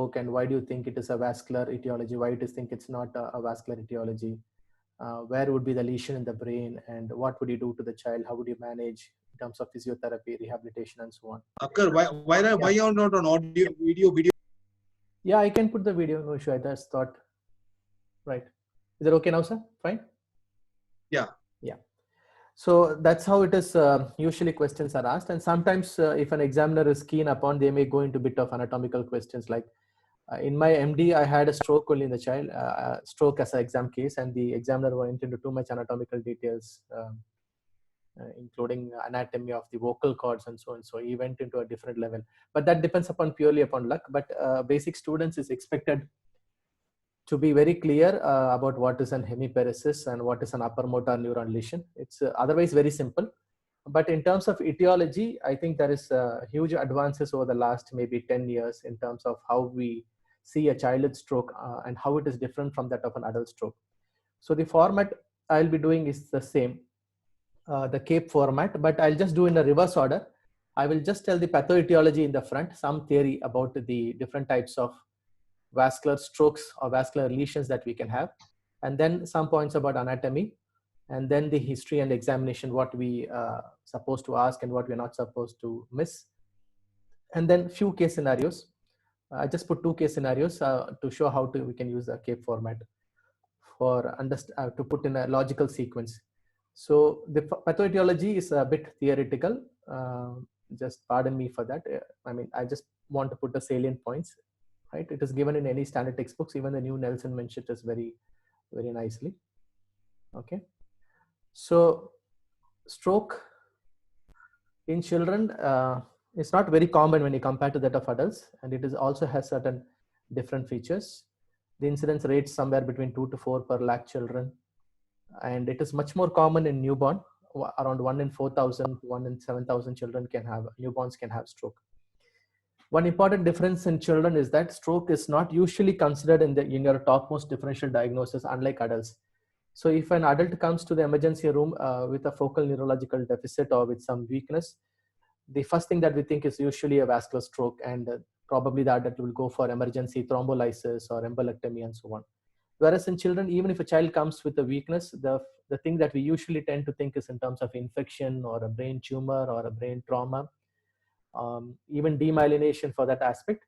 stroke, and why do you think it is a vascular etiology? Why do you think it's not a vascular etiology? Where would be the lesion in the brain, and what would you do to the child? How would you manage in terms of physiotherapy, rehabilitation, and so on? Occur, why are not on audio, video? Yeah, I can put the video. No issue. I just thought, right. Is it okay now, sir? Fine. Yeah. Yeah. So that's how it is. Usually questions are asked, and sometimes if an examiner is keen upon, they may go into a bit of anatomical questions. Like in my MD, I had a stroke only in the child, stroke as an exam case, and the examiner went into too much anatomical details, including anatomy of the vocal cords and so on. So he went into a different level, but that depends upon purely upon luck. But basic students is expected to be very clear about what is an hemiparesis and what is an upper motor neuron lesion. It's otherwise very simple. But in terms of etiology, I think there is huge advances over the last maybe 10 years in terms of how we see a childhood stroke and how it is different from that of an adult stroke. So the format I'll be doing is the same, the CAPE format, but I'll just do in a reverse order. I will just tell the pathoetiology in the front, some theory about the different types of vascular strokes or vascular lesions that we can have, and then some points about anatomy, and then the history and examination, what we supposed to ask and what we're not supposed to miss, and then few case scenarios. I just put 2 case scenarios to show how we can use the CAPE format for to put in a logical sequence. So the pathoetiology is a bit theoretical. Just pardon me for that. I mean, I just want to put the salient points. Right? It is given in any standard textbooks. Even the new Nelson mentioned it very, very nicely. Okay. So stroke in children is not very common when you compare to that of adults, and it is also has certain different features. The incidence rate somewhere between 2 to 4 per lakh children, and it is much more common in newborn. Around 1 in 4,000, 1 in 7,000 children newborns can have stroke. One important difference in children is that stroke is not usually considered in your topmost differential diagnosis, unlike adults. So if an adult comes to the emergency room with a focal neurological deficit or with some weakness, the first thing that we think is usually a vascular stroke, and probably the adult will go for emergency thrombolysis or embolectomy and so on. Whereas in children, even if a child comes with a weakness, the thing that we usually tend to think is in terms of infection or a brain tumor or a brain trauma, even demyelination for that aspect,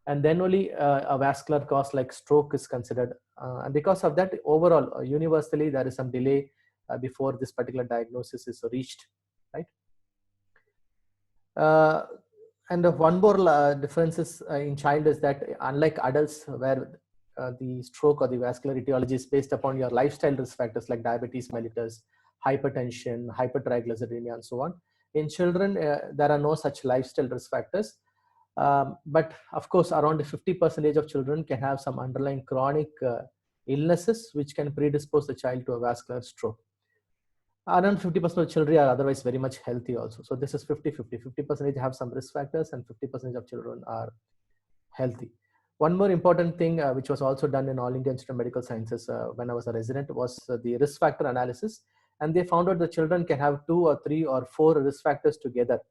and then only a vascular cause like stroke is considered. And because of that, overall, universally, there is some delay before this particular diagnosis is reached, right? And one more difference is in child is that unlike adults, where the stroke or the vascular etiology is based upon your lifestyle risk factors like diabetes mellitus, hypertension, hypertriglyceridemia, and so on. In children, there are no such lifestyle risk factors. But of course, around 50% of children can have some underlying chronic illnesses which can predispose the child to a vascular stroke. Around 50% of children are otherwise very much healthy also. So this is 50-50. 50% have some risk factors and 50% of children are healthy. One more important thing which was also done in All India Institute of Medical Sciences when I was a resident was the risk factor analysis. And they found out the children can have 2 or 3 or 4 risk factors together.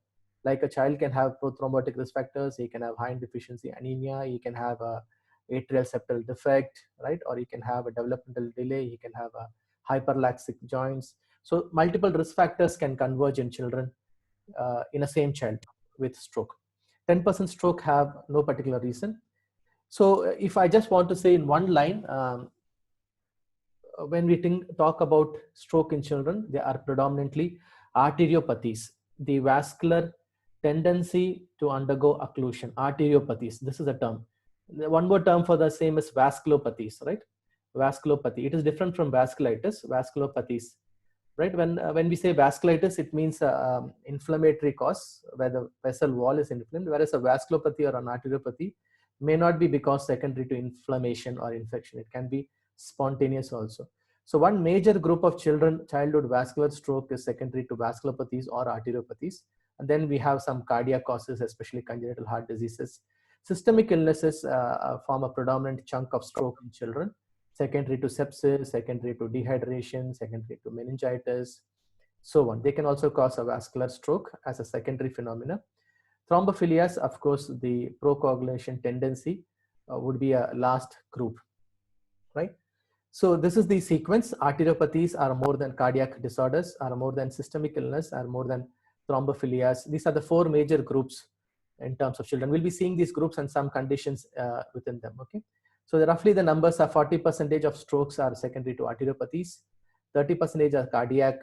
Like a child can have prothrombotic risk factors, he can have iron deficiency anemia, he can have a atrial septal defect, right? Or he can have a developmental delay, he can have a hyperlaxic joints. So multiple risk factors can converge in children in a same child with stroke. 10% stroke have no particular reason. So if I just want to say in one line, when we talk about stroke in children, they are predominantly arteriopathies, the vascular tendency to undergo occlusion, arteriopathies. This is a term. One more term for the same is vasculopathies, right? Vasculopathy. It is different from vasculitis, vasculopathies, right? When we say vasculitis, it means inflammatory cause where the vessel wall is inflamed, whereas a vasculopathy or an arteriopathy may not be because secondary to inflammation or infection. It can be spontaneous also. So one major group of childhood vascular stroke is secondary to vasculopathies or arteriopathies. And then we have some cardiac causes, especially congenital heart diseases. Systemic illnesses form a predominant chunk of stroke in children, secondary to sepsis, secondary to dehydration, secondary to meningitis, so on. They can also cause a vascular stroke as a secondary phenomena. Thrombophilias, of course, the procoagulation tendency would be a last group, right? So this is the sequence. Arteriopathies are more than cardiac disorders, are more than systemic illness, are more than thrombophilias. These are the 4 major groups in terms of children. We'll be seeing these groups and some conditions within them, okay? So roughly the numbers are 40% of strokes are secondary to arteriopathies, 30% are cardiac,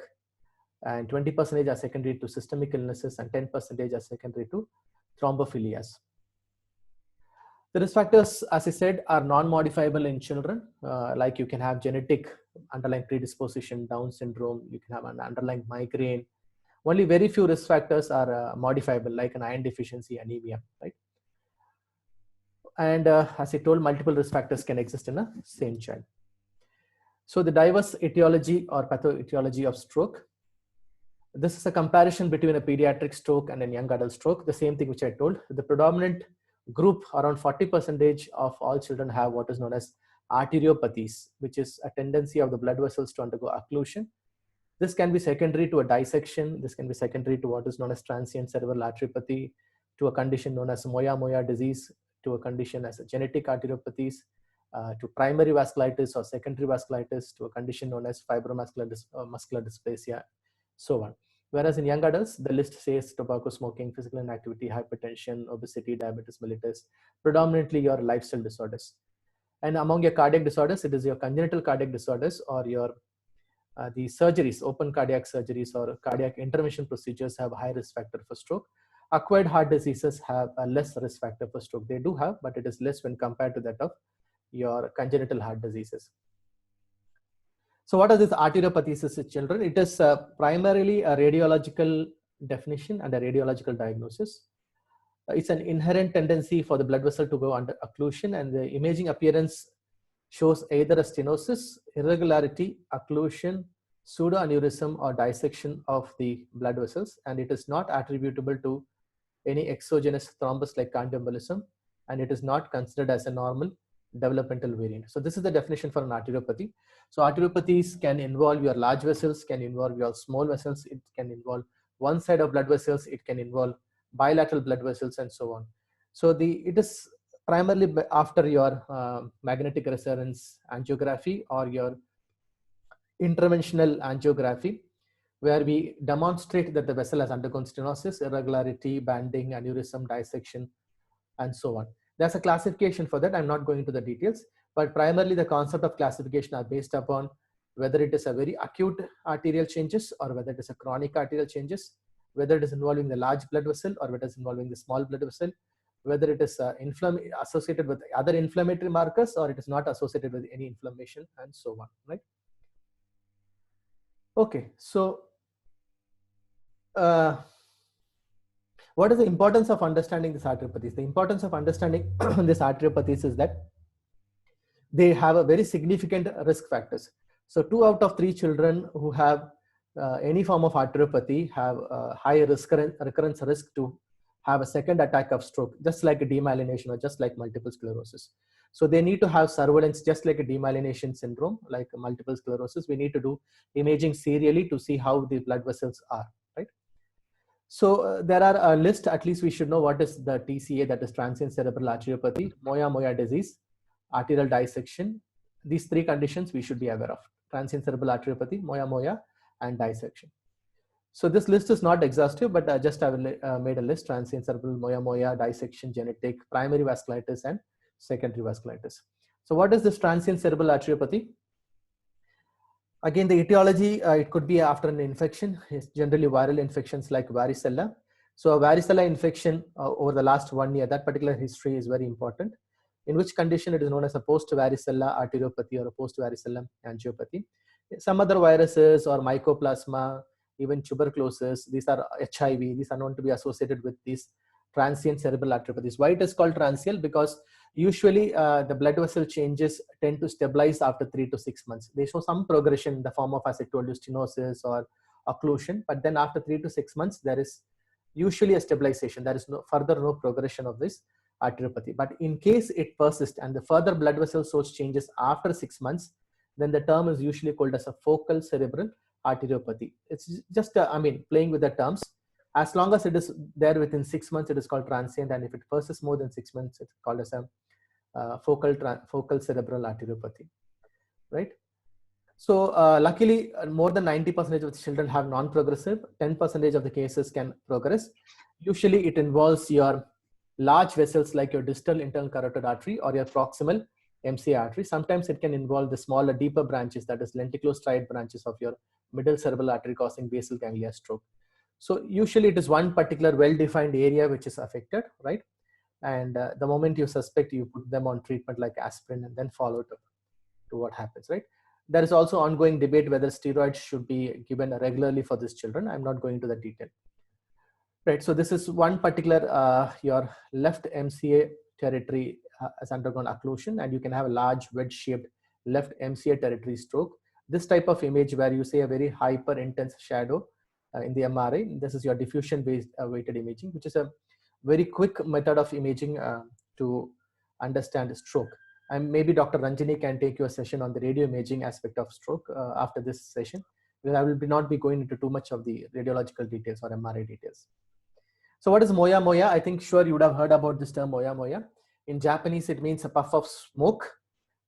and 20% are secondary to systemic illnesses, and 10% are secondary to thrombophilias. The risk factors, as I said, are non-modifiable in children. Like you can have genetic underlying predisposition, Down syndrome, you can have an underlying migraine. Only very few risk factors are modifiable, like an iron deficiency, anemia, right? And as I told, multiple risk factors can exist in a same child. So the diverse etiology or pathoetiology of stroke. This is a comparison between a pediatric stroke and a young adult stroke. The same thing which I told. The predominant group, around 40% of all children have what is known as arteriopathies, which is a tendency of the blood vessels to undergo occlusion. This can be secondary to a dissection. This can be secondary to what is known as transient cerebral arteriopathy, to a condition known as Moya-Moya disease, to a condition as a genetic arteriopathies, to primary vasculitis or secondary vasculitis, to a condition known as fibromuscular muscular dysplasia, so on. Whereas in young adults, the list says tobacco smoking, physical inactivity, hypertension, obesity, diabetes mellitus, predominantly your lifestyle disorders. And among your cardiac disorders, it is your congenital cardiac disorders or your the surgeries, open cardiac surgeries or cardiac intervention procedures have a high risk factor for stroke. Acquired heart diseases have a less risk factor for stroke. They do have, but it is less when compared to that of your congenital heart diseases. So what are these arteriopathies in children? It is primarily a radiological definition and a radiological diagnosis. It's an inherent tendency for the blood vessel to go under occlusion, and the imaging appearance shows either a stenosis, irregularity, occlusion, pseudoaneurysm, or dissection of the blood vessels, and it is not attributable to any exogenous thrombus like cardioembolism, and it is not considered as a normal developmental variant. So this is the definition for an arteriopathy. So arteriopathies can involve your large vessels, can involve your small vessels, it can involve one side of blood vessels, it can involve bilateral blood vessels, and so on. So it is primarily after your magnetic resonance angiography or your interventional angiography, where we demonstrate that the vessel has undergone stenosis, irregularity, banding, aneurysm, dissection, and so on. There's a classification for that. I'm not going into the details, but primarily the concept of classification are based upon whether it is a very acute arterial changes or whether it is a chronic arterial changes, whether it is involving the large blood vessel or whether it is involving the small blood vessel, whether it is associated with other inflammatory markers or it is not associated with any inflammation, and so on, right? Okay, so what is the importance of understanding these arteriopathies? The importance of understanding these arteriopathies is that they have a very significant risk factors. So 2 out of 3 children who have any form of arteriopathy have a high recurrence risk to have a second attack of stroke, just like a demyelination or just like multiple sclerosis. So they need to have surveillance, just like a demyelination syndrome, like multiple sclerosis. We need to do imaging serially to see how the blood vessels are, right? So there are a list, at least we should know what is the TCA, that is transient cerebral arteriopathy, Moya-Moya disease, arterial dissection. These 3 conditions we should be aware of: transient cerebral arteriopathy, Moya-Moya, and dissection. So this list is not exhaustive, but I just have made a list: transient cerebral, Moya-Moya, dissection, genetic, primary vasculitis, and secondary vasculitis. So what is this transient cerebral arteriopathy? Again, the etiology, it could be after an infection. It's generally viral infections like varicella. So a varicella infection over the last 1 year, that particular history is very important, in which condition it is known as a post-varicella arteriopathy or a post-varicella angiopathy. Some other viruses or mycoplasma, even tuberculosis, these are HIV, these are known to be associated with these transient cerebral arteriopathies. Why it is called transient? Because usually the blood vessel changes tend to stabilize after 3 to 6 months. They show some progression in the form of, as I told you, stenosis or occlusion, but then after 3 to 6 months, there is usually a stabilization. There is no progression of this arteriopathy. But in case it persists and the further blood vessel source changes after 6 months, then the term is usually called as a focal cerebral arteriopathy. It's just, playing with the terms. As long as it is there within 6 months, it is called transient, and if it persists more than 6 months, it's called as a focal cerebral arteriopathy, right? So luckily, more than 90% of the children have non-progressive. 10% of the cases can progress. Usually, it involves your large vessels like your distal internal carotid artery or your proximal MCA artery. Sometimes it can involve the smaller, deeper branches, that is lenticulostriate branches of your middle cerebral artery, causing basal ganglia stroke. So usually, it is one particular well-defined area which is affected, right? And the moment you suspect, you put them on treatment like aspirin and then follow it up to what happens, right? There is also ongoing debate whether steroids should be given regularly for these children. I'm not going into the detail. Right, so this is one particular, your left MCA territory has undergone occlusion, and you can have a large wedge-shaped left MCA territory stroke. This type of image where you see a very hyper intense shadow in the MRI, this is your diffusion-based weighted imaging, which is a very quick method of imaging to understand stroke. And maybe Dr. Ranjini can take you a session on the radio imaging aspect of stroke after this session, because I will not be going into too much of the radiological details or MRI details. So what is moya moya? I think sure you would have heard about this term moya moya. In Japanese, it means a puff of smoke.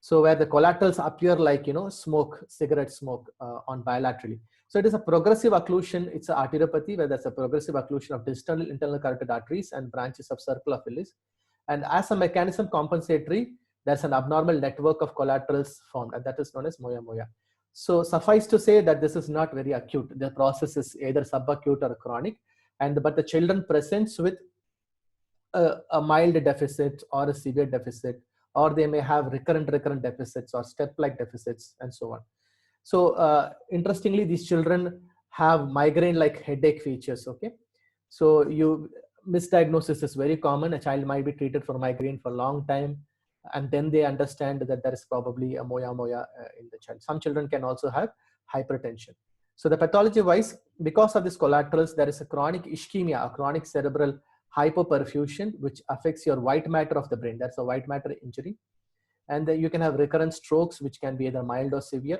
So where the collaterals appear like, smoke, cigarette smoke on bilaterally. So it is a progressive occlusion. It's an arteriopathy where there's a progressive occlusion of distal internal carotid arteries and branches of circle of Willis. And as a mechanism compensatory, there's an abnormal network of collaterals formed, and that is known as moya moya. So suffice to say that this is not very acute. The process is either subacute or chronic. But the children presents with a mild deficit or a severe deficit, or they may have recurrent deficits or step-like deficits and so on. So interestingly, these children have migraine-like headache features, okay? So misdiagnosis is very common. A child might be treated for migraine for a long time, and then they understand that there is probably a moya moya in the child. Some children can also have hypertension. So the pathology wise, because of these collaterals, there is a chronic ischemia, a chronic cerebral hypoperfusion, which affects your white matter of the brain. That's a white matter injury. And then you can have recurrent strokes, which can be either mild or severe.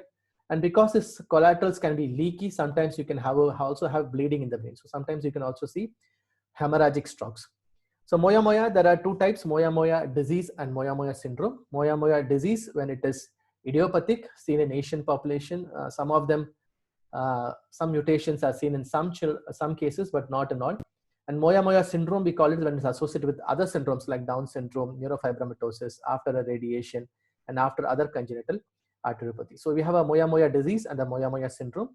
And because these collaterals can be leaky, sometimes you can also have bleeding in the brain. So sometimes you can also see hemorrhagic strokes. So moya moya, there are two types, moya moya disease and moya moya syndrome. Moya moya disease, when it is idiopathic, seen in Asian population, some of them, some mutations are seen in some cases, but not in all. And moya moya syndrome, we call it when it's associated with other syndromes like Down syndrome, neurofibromatosis, after a radiation, and after other congenital arteriopathy. So we have a moya moya disease and a moya moya syndrome.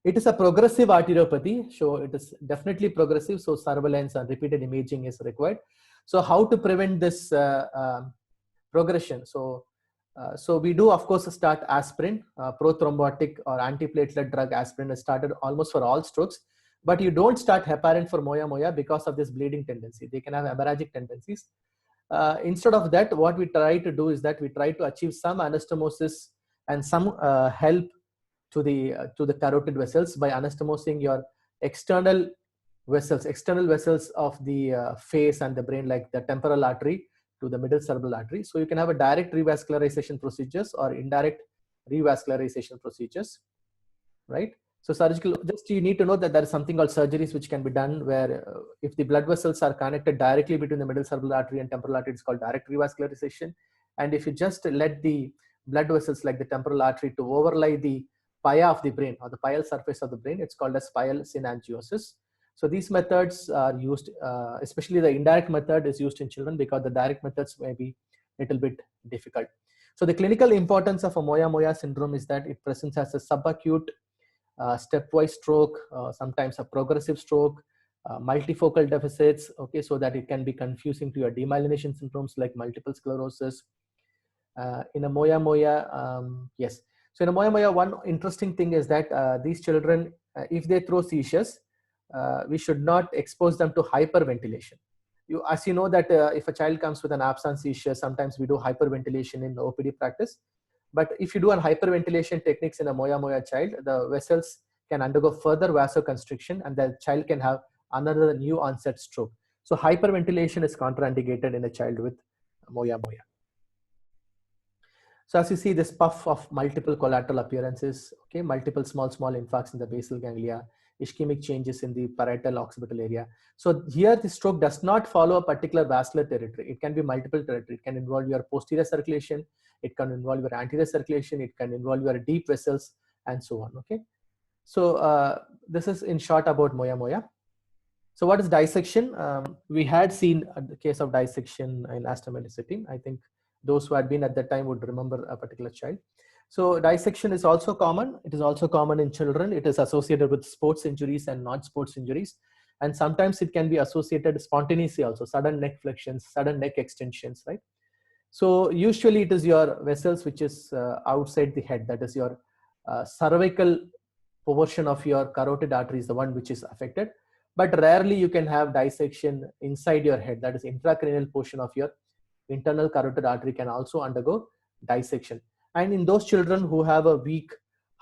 It is a progressive arteriopathy, so it is definitely progressive. So surveillance and repeated imaging is required. So how to prevent this progression? So we do, of course, start aspirin, prothrombotic or antiplatelet drug aspirin is started almost for all strokes, but you don't start heparin for moya moya because of this bleeding tendency. They can have hemorrhagic tendencies. Instead of that, what we try to do is that we try to achieve some anastomosis and some help to the carotid vessels by anastomosing your external vessels of the face and the brain, like the temporal artery to the middle cerebral artery. So you can have a direct revascularization procedures or indirect revascularization procedures, right? So surgical, just you need to know that there is something called surgeries which can be done where if the blood vessels are connected directly between the middle cerebral artery and temporal artery, it's called direct revascularization. And if you just let the blood vessels like the temporal artery to overlay the pia of the brain or the pial surface of the brain, it's called as pial synangiosis. So these methods are used, especially the indirect method is used in children because the direct methods may be a little bit difficult. So the clinical importance of a moya moya syndrome is that it presents as a subacute stepwise stroke, sometimes a progressive stroke, multifocal deficits, okay, so that it can be confusing to your demyelination syndromes like multiple sclerosis. In a moya moya, yes. So in a moya moya, one interesting thing is that these children, if they throw seizures, we should not expose them to hyperventilation. As you know that if a child comes with an absence seizure, sometimes we do hyperventilation in the OPD practice. But if you do an hyperventilation techniques in a moya moya child, the vessels can undergo further vasoconstriction and the child can have another new onset stroke. So hyperventilation is contraindicated in a child with moya moya. So as you see, this puff of multiple collateral appearances, okay, multiple small infarcts in the basal ganglia, ischemic changes in the parietal occipital area. So here the stroke does not follow a particular vascular territory. It can be multiple territory. It can involve your posterior circulation, it can involve your anterior circulation, it can involve your deep vessels, and so on. Okay. So this is in short about Moya Moya. So what is dissection? We had seen the case of dissection in Astromenicity. I think those who had been at that time would remember a particular child. So dissection is also common. It is also common in children. It is associated with sports injuries and non-sports injuries. And sometimes it can be associated spontaneously also, sudden neck flexions, sudden neck extensions, right? So usually it is your vessels which is outside the head, that is your cervical portion of your carotid artery is the one which is affected. But rarely you can have dissection inside your head, that is intracranial portion of your internal carotid artery can also undergo dissection. And in those children who have a weak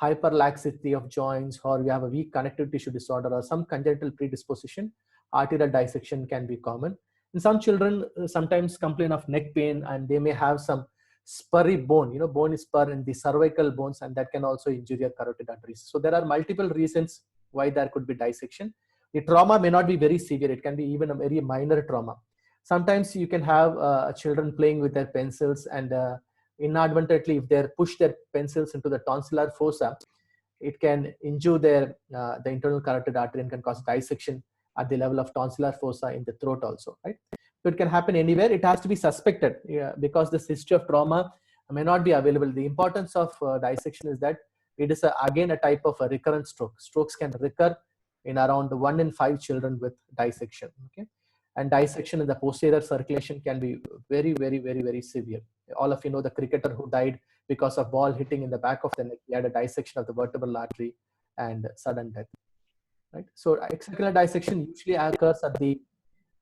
hyperlaxity of joints, or you have a weak connective tissue disorder or some congenital predisposition, arterial dissection can be common. In some children sometimes complain of neck pain, and they may have some spurry bone, bone is spur in the cervical bones, and that can also injure your carotid arteries. So there are multiple reasons why there could be dissection. The trauma may not be very severe. It can be even a very minor trauma. Sometimes you can have children playing with their pencils, and inadvertently, if they push their pencils into the tonsillar fossa, it can injure the internal carotid artery and can cause dissection at the level of tonsillar fossa in the throat also, right? So it can happen anywhere. It has to be suspected because this history of trauma may not be available. The importance of dissection is that it is again a type of a recurrent stroke. Strokes can recur in around 1 in 5 children with dissection. Okay, and dissection in the posterior circulation can be very, very, very, very severe. All of you know the cricketer who died because of ball hitting in the back of the neck. He had a dissection of the vertebral artery and sudden death. Right. So extracellular dissection usually occurs at the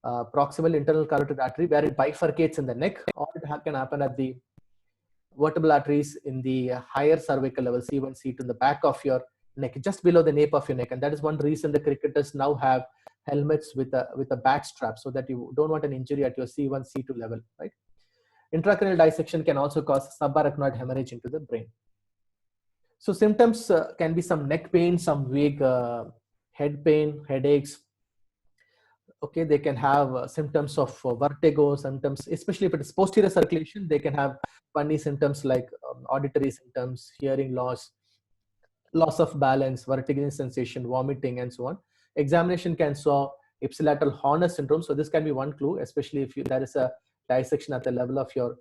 proximal internal carotid artery, where it bifurcates in the neck, or it can happen at the vertebral arteries in the higher cervical level, C1, C2, in the back of your neck, just below the nape of your neck. And that is one reason the cricketers now have helmets with a back strap, so that you don't want an injury at your C1, C2 level, right? Intracranial dissection can also cause subarachnoid hemorrhage into the brain. So symptoms can be some neck pain, some vague head pain, headaches. Okay, they can have symptoms of vertigo, symptoms, especially if it is posterior circulation, they can have funny symptoms like auditory symptoms, hearing loss, loss of balance, vertiginous sensation, vomiting, and so on. Examination can show ipsilateral Horner syndrome. So this can be one clue, especially if there is a dissection at the level of your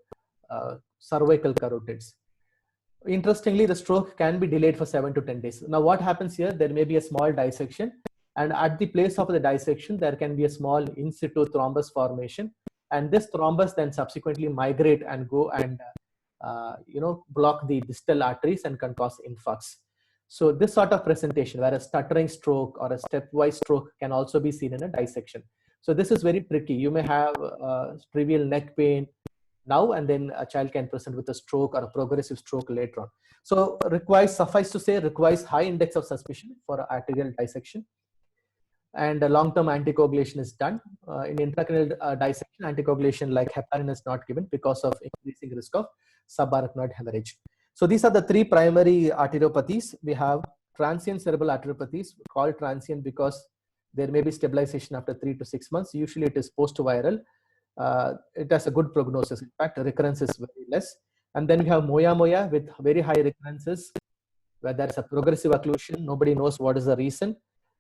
cervical carotids. Interestingly, the stroke can be delayed for 7 to 10 days. Now, what happens here? There may be a small dissection, and at the place of the dissection, there can be a small in situ thrombus formation, and this thrombus then subsequently migrate and go and block the distal arteries and can cause infarcts. So this sort of presentation, where a stuttering stroke or a stepwise stroke can also be seen in a dissection. So this is very tricky. You may have trivial neck pain now, and then a child can present with a stroke or a progressive stroke later on. So suffice to say, requires high index of suspicion for arterial dissection. And long-term anticoagulation is done. In intracranial dissection, anticoagulation like heparin is not given because of increasing risk of subarachnoid hemorrhage. So these are the 3 primary arteriopathies. We have transient cerebral arteriopathies, called transient because there may be stabilization after 3 to 6 months. Usually it is post-viral. It has a good prognosis. In fact, recurrence is very less. And then we have Moya Moya with very high recurrences, where there is a progressive occlusion. Nobody knows what is the reason,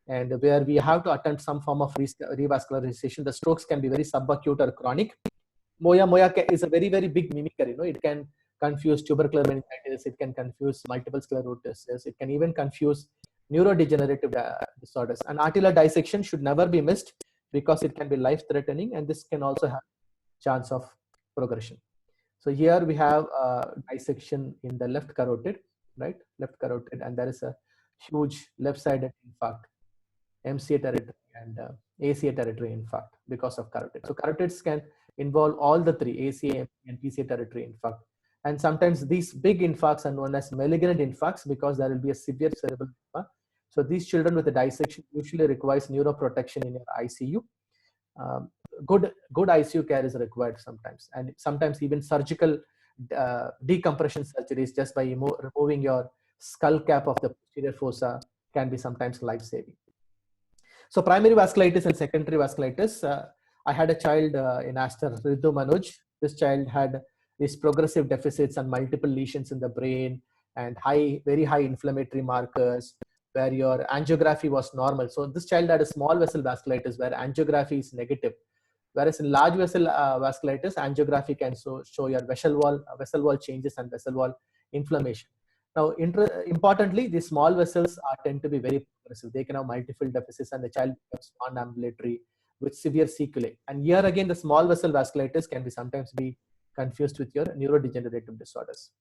and where we have to attempt some form of revascularization. The strokes can be very subacute or chronic. Moya Moya is a very, very big mimicker. It can confuse tubercular meningitis, it can confuse multiple sclerosis, it can even confuse neurodegenerative disorders. And arterial dissection should never be missed because it can be life-threatening, and this can also have chance of progression. So here we have dissection in the left carotid, right? Left carotid, and there is a huge left-sided infarct, MCA territory and ACA territory infarct because of carotid. So carotids can involve all the 3, ACA and PCA territory infarct. And sometimes these big infarcts are known as malignant infarcts because there will be a severe cerebral edema. So these children with a dissection usually requires neuroprotection in your ICU. Good ICU care is required sometimes, and sometimes even surgical decompression surgeries just by removing your skull cap of the posterior fossa can be sometimes life-saving. So primary vasculitis and secondary vasculitis. I had a child in Aster, Ritu Manoj. This child had these progressive deficits and multiple lesions in the brain and very high inflammatory markers where your angiography was normal. So this child had a small vessel vasculitis where angiography is negative. Whereas in large vessel vasculitis, angiography can show your vessel wall changes and vessel wall inflammation. Now, importantly, these small vessels tend to be very progressive. They can have multiple deficits and the child becomes non-ambulatory with severe sequelae. And here again, the small vessel vasculitis can sometimes be confused with your neurodegenerative disorders.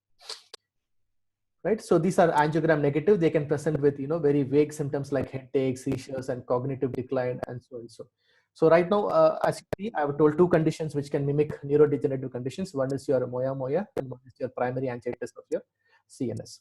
Right? So these are angiogram negative. They can present with very vague symptoms like headache, seizures, and cognitive decline, and so and so. So right now, as you see, I have told two conditions which can mimic neurodegenerative conditions. One is your moya, and one is your primary angiitis of your CNS.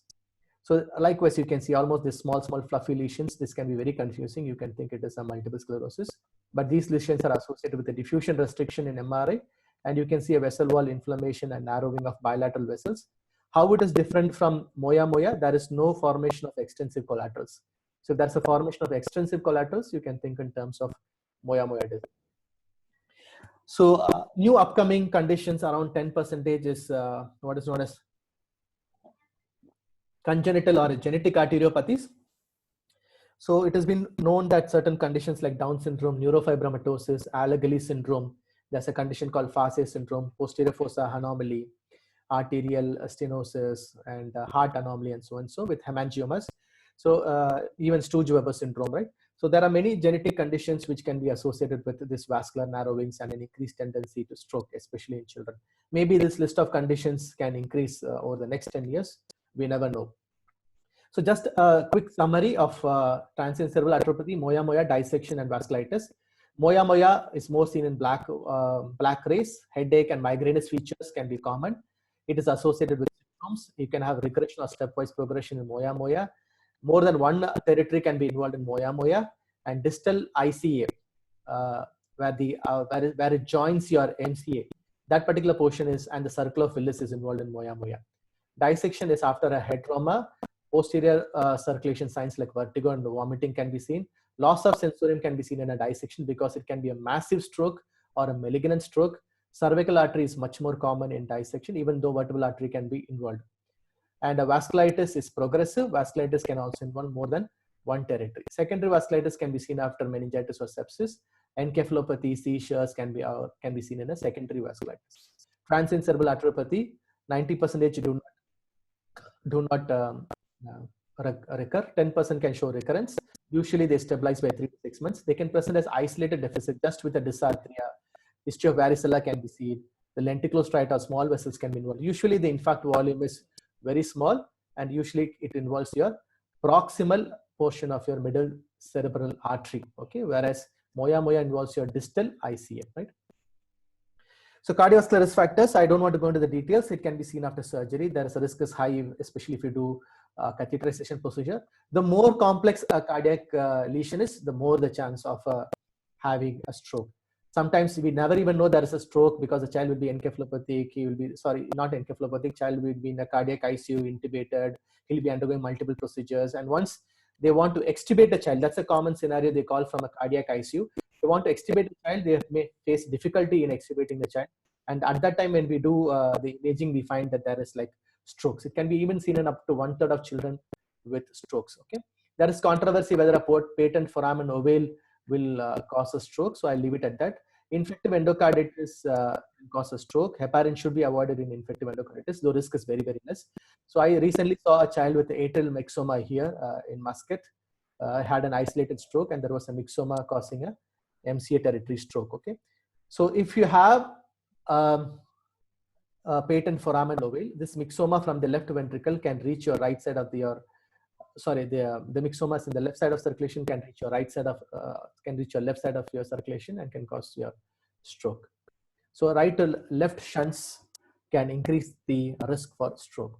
So likewise, you can see almost these small fluffy lesions. This can be very confusing. You can think it is a multiple sclerosis, but these lesions are associated with a diffusion restriction in MRI, and you can see a vessel wall inflammation and narrowing of bilateral vessels. How it is different from moya, there is no formation of extensive collaterals. So if there's a formation of extensive collaterals, you can think in terms of moya disease. So new upcoming conditions around 10% is what is known as congenital or genetic arteriopathies. So it has been known that certain conditions like Down syndrome, neurofibromatosis, Alagille syndrome, there's a condition called Fase syndrome, posterior fossa anomaly, arterial stenosis, and heart anomaly, and so with hemangiomas. So even Stooge-Weber syndrome, right? So there are many genetic conditions which can be associated with this vascular narrowings and an increased tendency to stroke, especially in children. Maybe this list of conditions can increase over the next 10 years. We never know. So just a quick summary of transient cerebral arteropathy, moya, dissection, and vasculitis. Moya is more seen in black race. Headache and migrainous features can be common. It is associated with symptoms. You can have regression or stepwise progression in moya. More than one territory can be involved in moya, and distal ICA, where it joins your MCA. That particular portion is, and the circle of Willis is involved in moya. Dissection is after a head trauma. Posterior circulation signs like vertigo and vomiting can be seen. Loss of sensorium can be seen in a dissection because it can be a massive stroke or a malignant stroke. Cervical artery is much more common in dissection, even though vertebral artery can be involved. And a vasculitis is progressive. Vasculitis can also involve more than one territory. Secondary vasculitis can be seen after meningitis or sepsis. Encephalopathy, seizures can be seen in a secondary vasculitis. Transient cerebral arteropathy, 90% do not recur. 10% can show recurrence. Usually they stabilize by 3 to 6 months. They can present as isolated deficit just with a dysarthria. History of varicella can be seen. The lenticulostriata or small vessels can be involved. Usually the infarct volume is very small, and usually it involves your proximal portion of your middle cerebral artery. Okay, whereas moya involves your distal ICA, right? So cardiovascular risk factors, I don't want to go into the details. It can be seen after surgery. There is a risk is high, especially if you do catheterization procedure. The more complex a cardiac lesion is, the more the chance of having a stroke. Sometimes we never even know there is a stroke because the child will be encephalopathic. He will be, not encephalopathic, child will be in a cardiac ICU, intubated. He'll be undergoing multiple procedures. And once they want to extubate the child, that's a common scenario they call from a cardiac ICU. They want to extubate the child, they may face difficulty in extubating the child. And at that time, when we do the imaging, we find that there is like strokes. It can be even seen in up to 1/3 of children with strokes. Okay, there is controversy whether a patent foramen ovale will cause a stroke, so I'll leave it at that. Infective endocarditis cause a stroke. Heparin should be avoided in infective endocarditis, though risk is very, very less. So I recently saw a child with atrial myxoma here in Muscat. Had an isolated stroke, and there was a myxoma causing a MCA territory stroke. Okay, so if you have patent foramen ovale, this myxoma from the left ventricle can reach your right side of the myxomas in the left side of circulation can reach your right side of your left side of your circulation and can cause your stroke. So right to left shunts can increase the risk for stroke.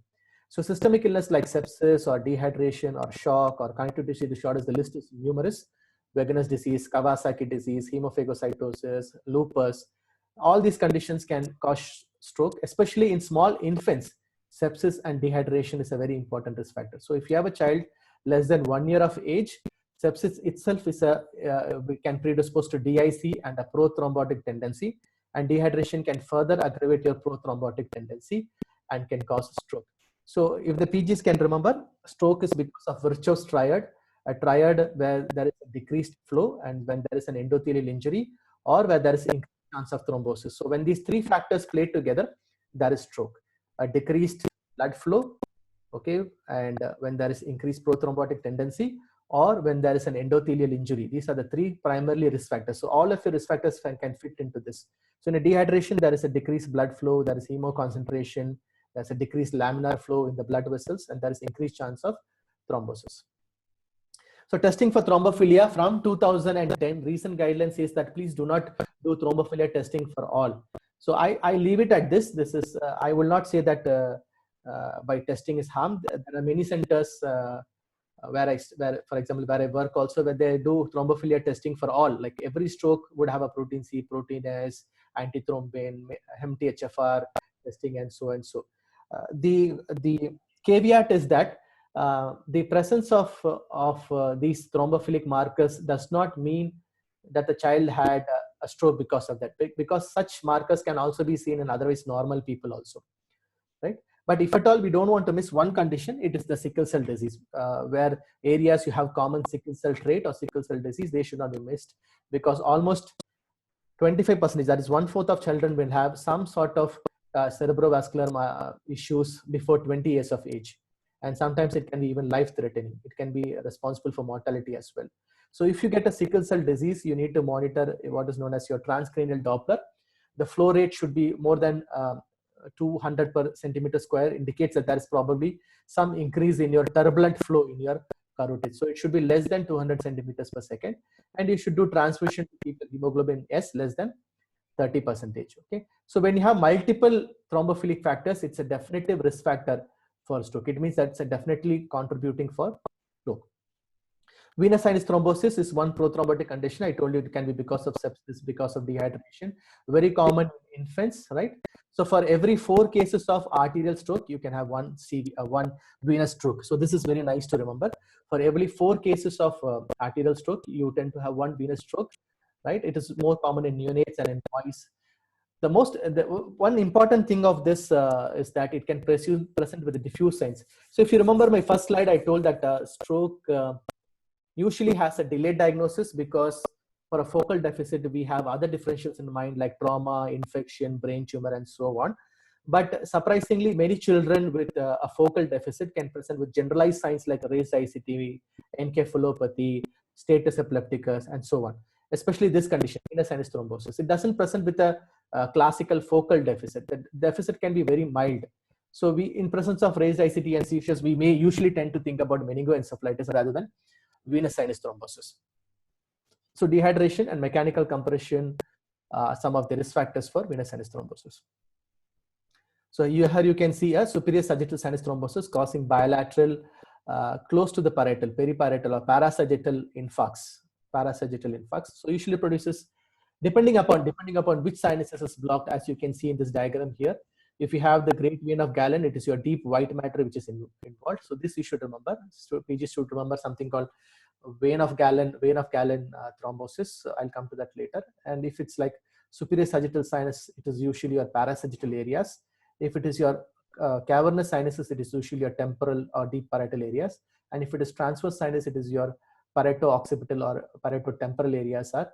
So systemic illness like sepsis or dehydration or shock or connective tissue disorders, the list is numerous. Wegener's disease, Kawasaki disease, hemophagocytosis, lupus, all these conditions can cause stroke, especially in small infants. Sepsis and dehydration is a very important risk factor. So if you have a child less than 1 year of age, Sepsis itself is we can predispose to DIC and a prothrombotic tendency, and dehydration can further aggravate your prothrombotic tendency and can cause stroke. So if the PGs can remember, stroke is because of Virchow's triad, a triad where there is a decreased flow and when there is an endothelial injury, or where there is increased chance of thrombosis. So when these three factors play together, there is stroke. A decreased blood flow, okay, and when there is increased prothrombotic tendency, or when there is an endothelial injury. These are the three primarily risk factors. So all of your risk factors can fit into this. So in a dehydration, there is a decreased blood flow, there is hemoconcentration, there's a decreased laminar flow in the blood vessels, and there is increased chance of thrombosis. So testing for thrombophilia from 2010, recent guidelines says that please do not do thrombophilia testing for all. So I leave it at this. This is, I will not say that by testing is harmed. There are many centers where, for example, where I work also, where they do thrombophilia testing for all. Like every stroke would have a protein C, protein S, antithrombin, MTHFR testing, and so and so. The caveat is that the presence of these thrombophilic markers does not mean that the child had a stroke because of that, because such markers can also be seen in otherwise normal people also, right? But if at all we don't want to miss one condition, it is the sickle cell disease, where areas you have common sickle cell trait or sickle cell disease, they should not be missed, because almost 25%, that is 1/4 of children will have some sort of cerebrovascular issues before 20 years of age. And sometimes it can be even life-threatening. It can be responsible for mortality as well. So if you get a sickle cell disease, you need to monitor what is known as your transcranial Doppler. The flow rate should be more than 200 per centimeter square, indicates that there is probably some increase in your turbulent flow in your carotid. So it should be less than 200 centimeters per second. And you should do transfusion to keep the hemoglobin S less than 30%. Okay. So when you have multiple thrombophilic factors, it's a definitive risk factor for stroke. It means that's definitely contributing for stroke. Venous sinus thrombosis is one prothrombotic condition. I told you it can be because of sepsis, because of dehydration. Very common in infants, right? So for every 4 cases of arterial stroke, you can have one venous stroke. So this is very nice to remember. For every 4 cases of arterial stroke, you tend to have one venous stroke, right? It is more common in neonates and in boys. One important thing of this is that it can present with the diffuse signs. So if you remember my first slide, I told that stroke usually has a delayed diagnosis, because for a focal deficit, we have other differentials in mind like trauma, infection, brain tumor, and so on. But surprisingly, many children with a focal deficit can present with generalized signs like raised ICT, encephalopathy, status epilepticus, and so on. Especially this condition, venous sinus thrombosis. It doesn't present with a classical focal deficit. The deficit can be very mild. So we, in presence of raised ICT and seizures, we may usually tend to think about meningoencephalitis rather than venous sinus thrombosis. So dehydration and mechanical compression are some of the risk factors for venous sinus thrombosis. So here you can see a superior sagittal sinus thrombosis causing bilateral close to the parietal, periparietal or parasagittal infarcts. So usually produces, depending upon which sinuses is blocked, as you can see in this diagram here. If you have the great vein of Galen, it is your deep white matter which is involved. So this you should remember. So PG should remember something called vein of Galen thrombosis. I'll come to that later. And if it's like superior sagittal sinus, it is usually your parasagittal areas. If it is your cavernous sinuses, it is usually your temporal or deep parietal areas. And if it is transverse sinus, it is your parieto-occipital or parieto-temporal areas are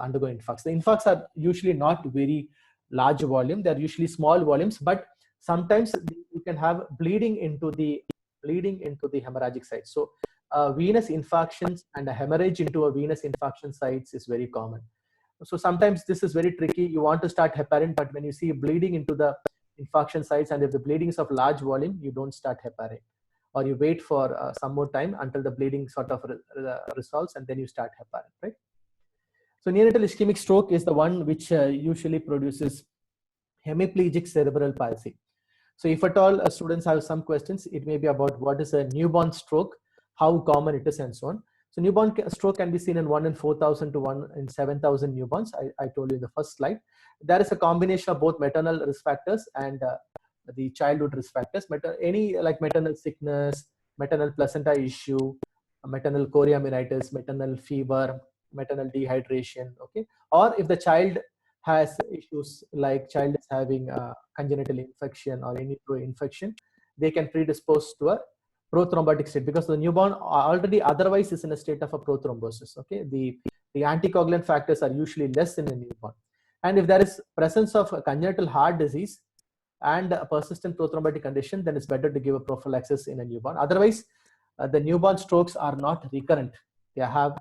undergoing infarcts. The infarcts are usually not very large volume. They're usually small volumes, but sometimes you can have bleeding into the hemorrhagic site. So venous infarctions and a hemorrhage into a venous infarction sites is very common. So sometimes this is very tricky. You want to start heparin, but when you see bleeding into the infarction sites, and if the bleeding is of large volume, you don't start heparin, or you wait for some more time until the bleeding sort of resolves, and then you start heparin, right? So neonatal ischemic stroke is the one which usually produces hemiplegic cerebral palsy. So if at all students have some questions, it may be about what is a newborn stroke, how common it is, and so on. So newborn stroke can be seen in 1 in 4,000 to 1 in 7,000 newborns. I told you in the first slide. There is a combination of both maternal risk factors and the childhood risk factors. Any like maternal sickness, maternal placenta issue, maternal chorioamnitis, maternal fever, maternal dehydration, okay? Or if the child has issues like child is having congenital infection or any infection, they can predispose to a prothrombotic state because the newborn already otherwise is in a state of a prothrombosis, okay? The anticoagulant factors are usually less in a newborn. And if there is presence of a congenital heart disease and a persistent prothrombotic condition, then it's better to give a prophylaxis in a newborn. Otherwise, the newborn strokes are not recurrent. They have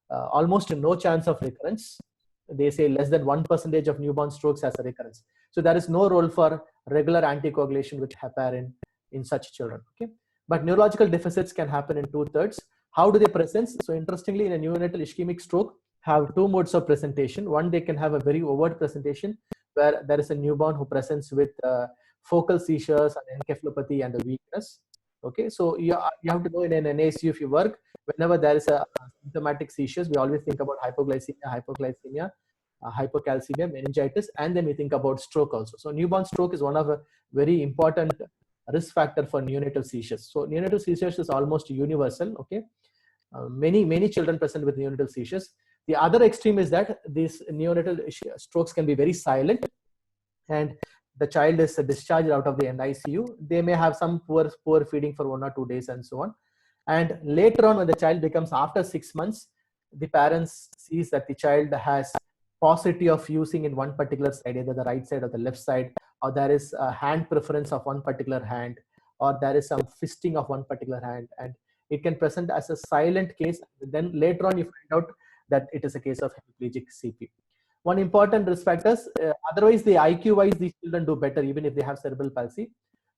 almost no chance of recurrence. They say less than 1% of newborn strokes has a recurrence. So there is no role for regular anticoagulation with heparin in such children, okay? But neurological deficits can happen in 2/3. How do they present? So interestingly, in a neonatal ischemic stroke, have two modes of presentation. One, they can have a very overt presentation where there is a newborn who presents with focal seizures and encephalopathy and a weakness. Okay, so you have to know in an NICU if you work, whenever there is a symptomatic seizures, we always think about hypoglycemia, hypocalcemia, meningitis, and then we think about stroke also. So newborn stroke is one of a very important risk factor for neonatal seizures. So neonatal seizures is almost universal, okay? Many children present with neonatal seizures. The other extreme is that these neonatal strokes can be very silent and the child is discharged out of the NICU. They may have some poor feeding for 1 or 2 days and so on. And later on, when the child becomes after 6 months, the parents sees that the child has paucity of using in one particular side, either the right side or the left side, or there is a hand preference of one particular hand, or there is some fisting of one particular hand, and it can present as a silent case. Then later on, you find out that it is a case of hemiplegic CP. One important risk factors, otherwise the IQ-wise, these children do better even if they have cerebral palsy,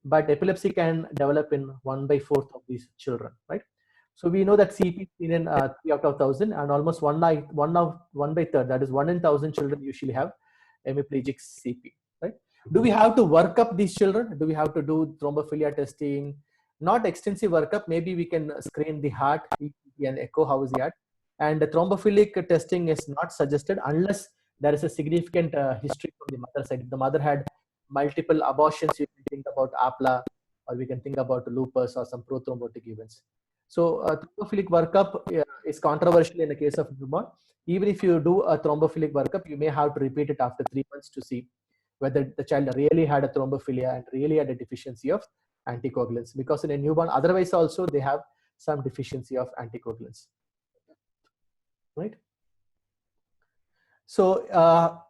but epilepsy can develop in 1/4 of these children, right? So we know that CP is seen in 3 out of 1,000 and almost 1/3, that is 1 in 1,000 children usually have hemiplegic CP, right? Do we have to work up these children? Do we have to do thrombophilia testing? Not extensive workup, maybe we can screen the heart, ECG and echo, how is the heart? And the thrombophilic testing is not suggested unless there is a significant history from the mother side. If the mother had multiple abortions, you can think about APLA, or we can think about lupus or some prothrombotic events. So thrombophilic workup is controversial in the case of newborn. Even if you do a thrombophilic workup, you may have to repeat it after 3 months to see whether the child really had a thrombophilia and really had a deficiency of anticoagulants. Because in a newborn, otherwise also they have some deficiency of anticoagulants, right? So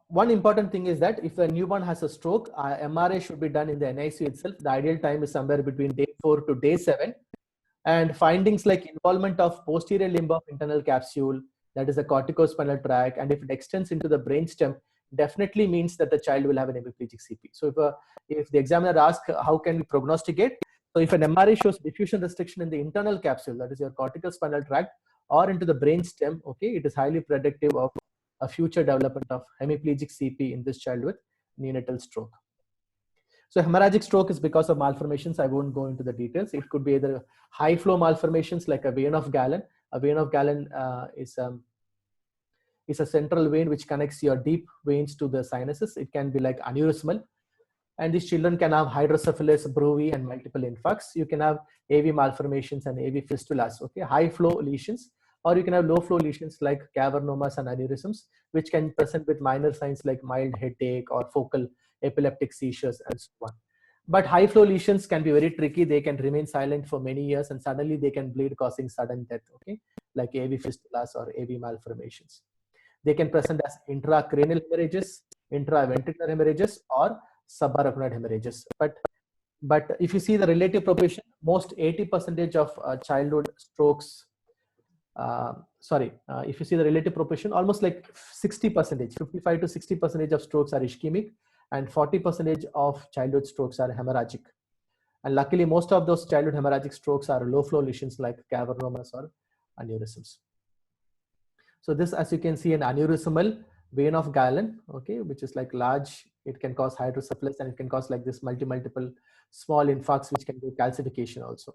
one important thing is that if a newborn has a stroke, MRI should be done in the NICU itself. The ideal time is somewhere between day 4 to day 7. And findings like involvement of posterior limb of internal capsule, that is the corticospinal tract, and if it extends into the brainstem, definitely means that the child will have an hemiplegic CP. So if the examiner asks, how can we prognosticate? So if an MRI shows diffusion restriction in the internal capsule, that is your corticospinal tract, or into the brainstem, okay, it is highly predictive of a future development of hemiplegic CP in this child with neonatal stroke. So hemorrhagic stroke is because of malformations. I won't go into the details. It could be either high flow malformations like a vein of Galen. A vein of Galen is a central vein which connects your deep veins to the sinuses. It can be like aneurysmal. And these children can have hydrocephalus, bruvi, and multiple infarcts. You can have AV malformations and AV fistulas, okay, high flow lesions. Or you can have low flow lesions like cavernomas and aneurysms, which can present with minor signs like mild headache or focal epileptic seizures and so on. But high flow lesions can be very tricky. They can remain silent for many years and suddenly they can bleed, causing sudden death, okay, like AV fistulas or AV malformations. They can present as intracranial hemorrhages, intraventricular hemorrhages, or subarachnoid hemorrhages. But if you see the relative proportion, most 80% of childhood strokes, if you see the relative proportion, almost like 60%, 55 to 60% of strokes are ischemic, and 40% of childhood strokes are hemorrhagic. And luckily, most of those childhood hemorrhagic strokes are low flow lesions like cavernomas or aneurysms. So this, as you can see, an aneurysmal vein of Galen, okay, which is like large. It can cause hydrocephalus and it can cause like this multiple small infarcts, which can do calcification also.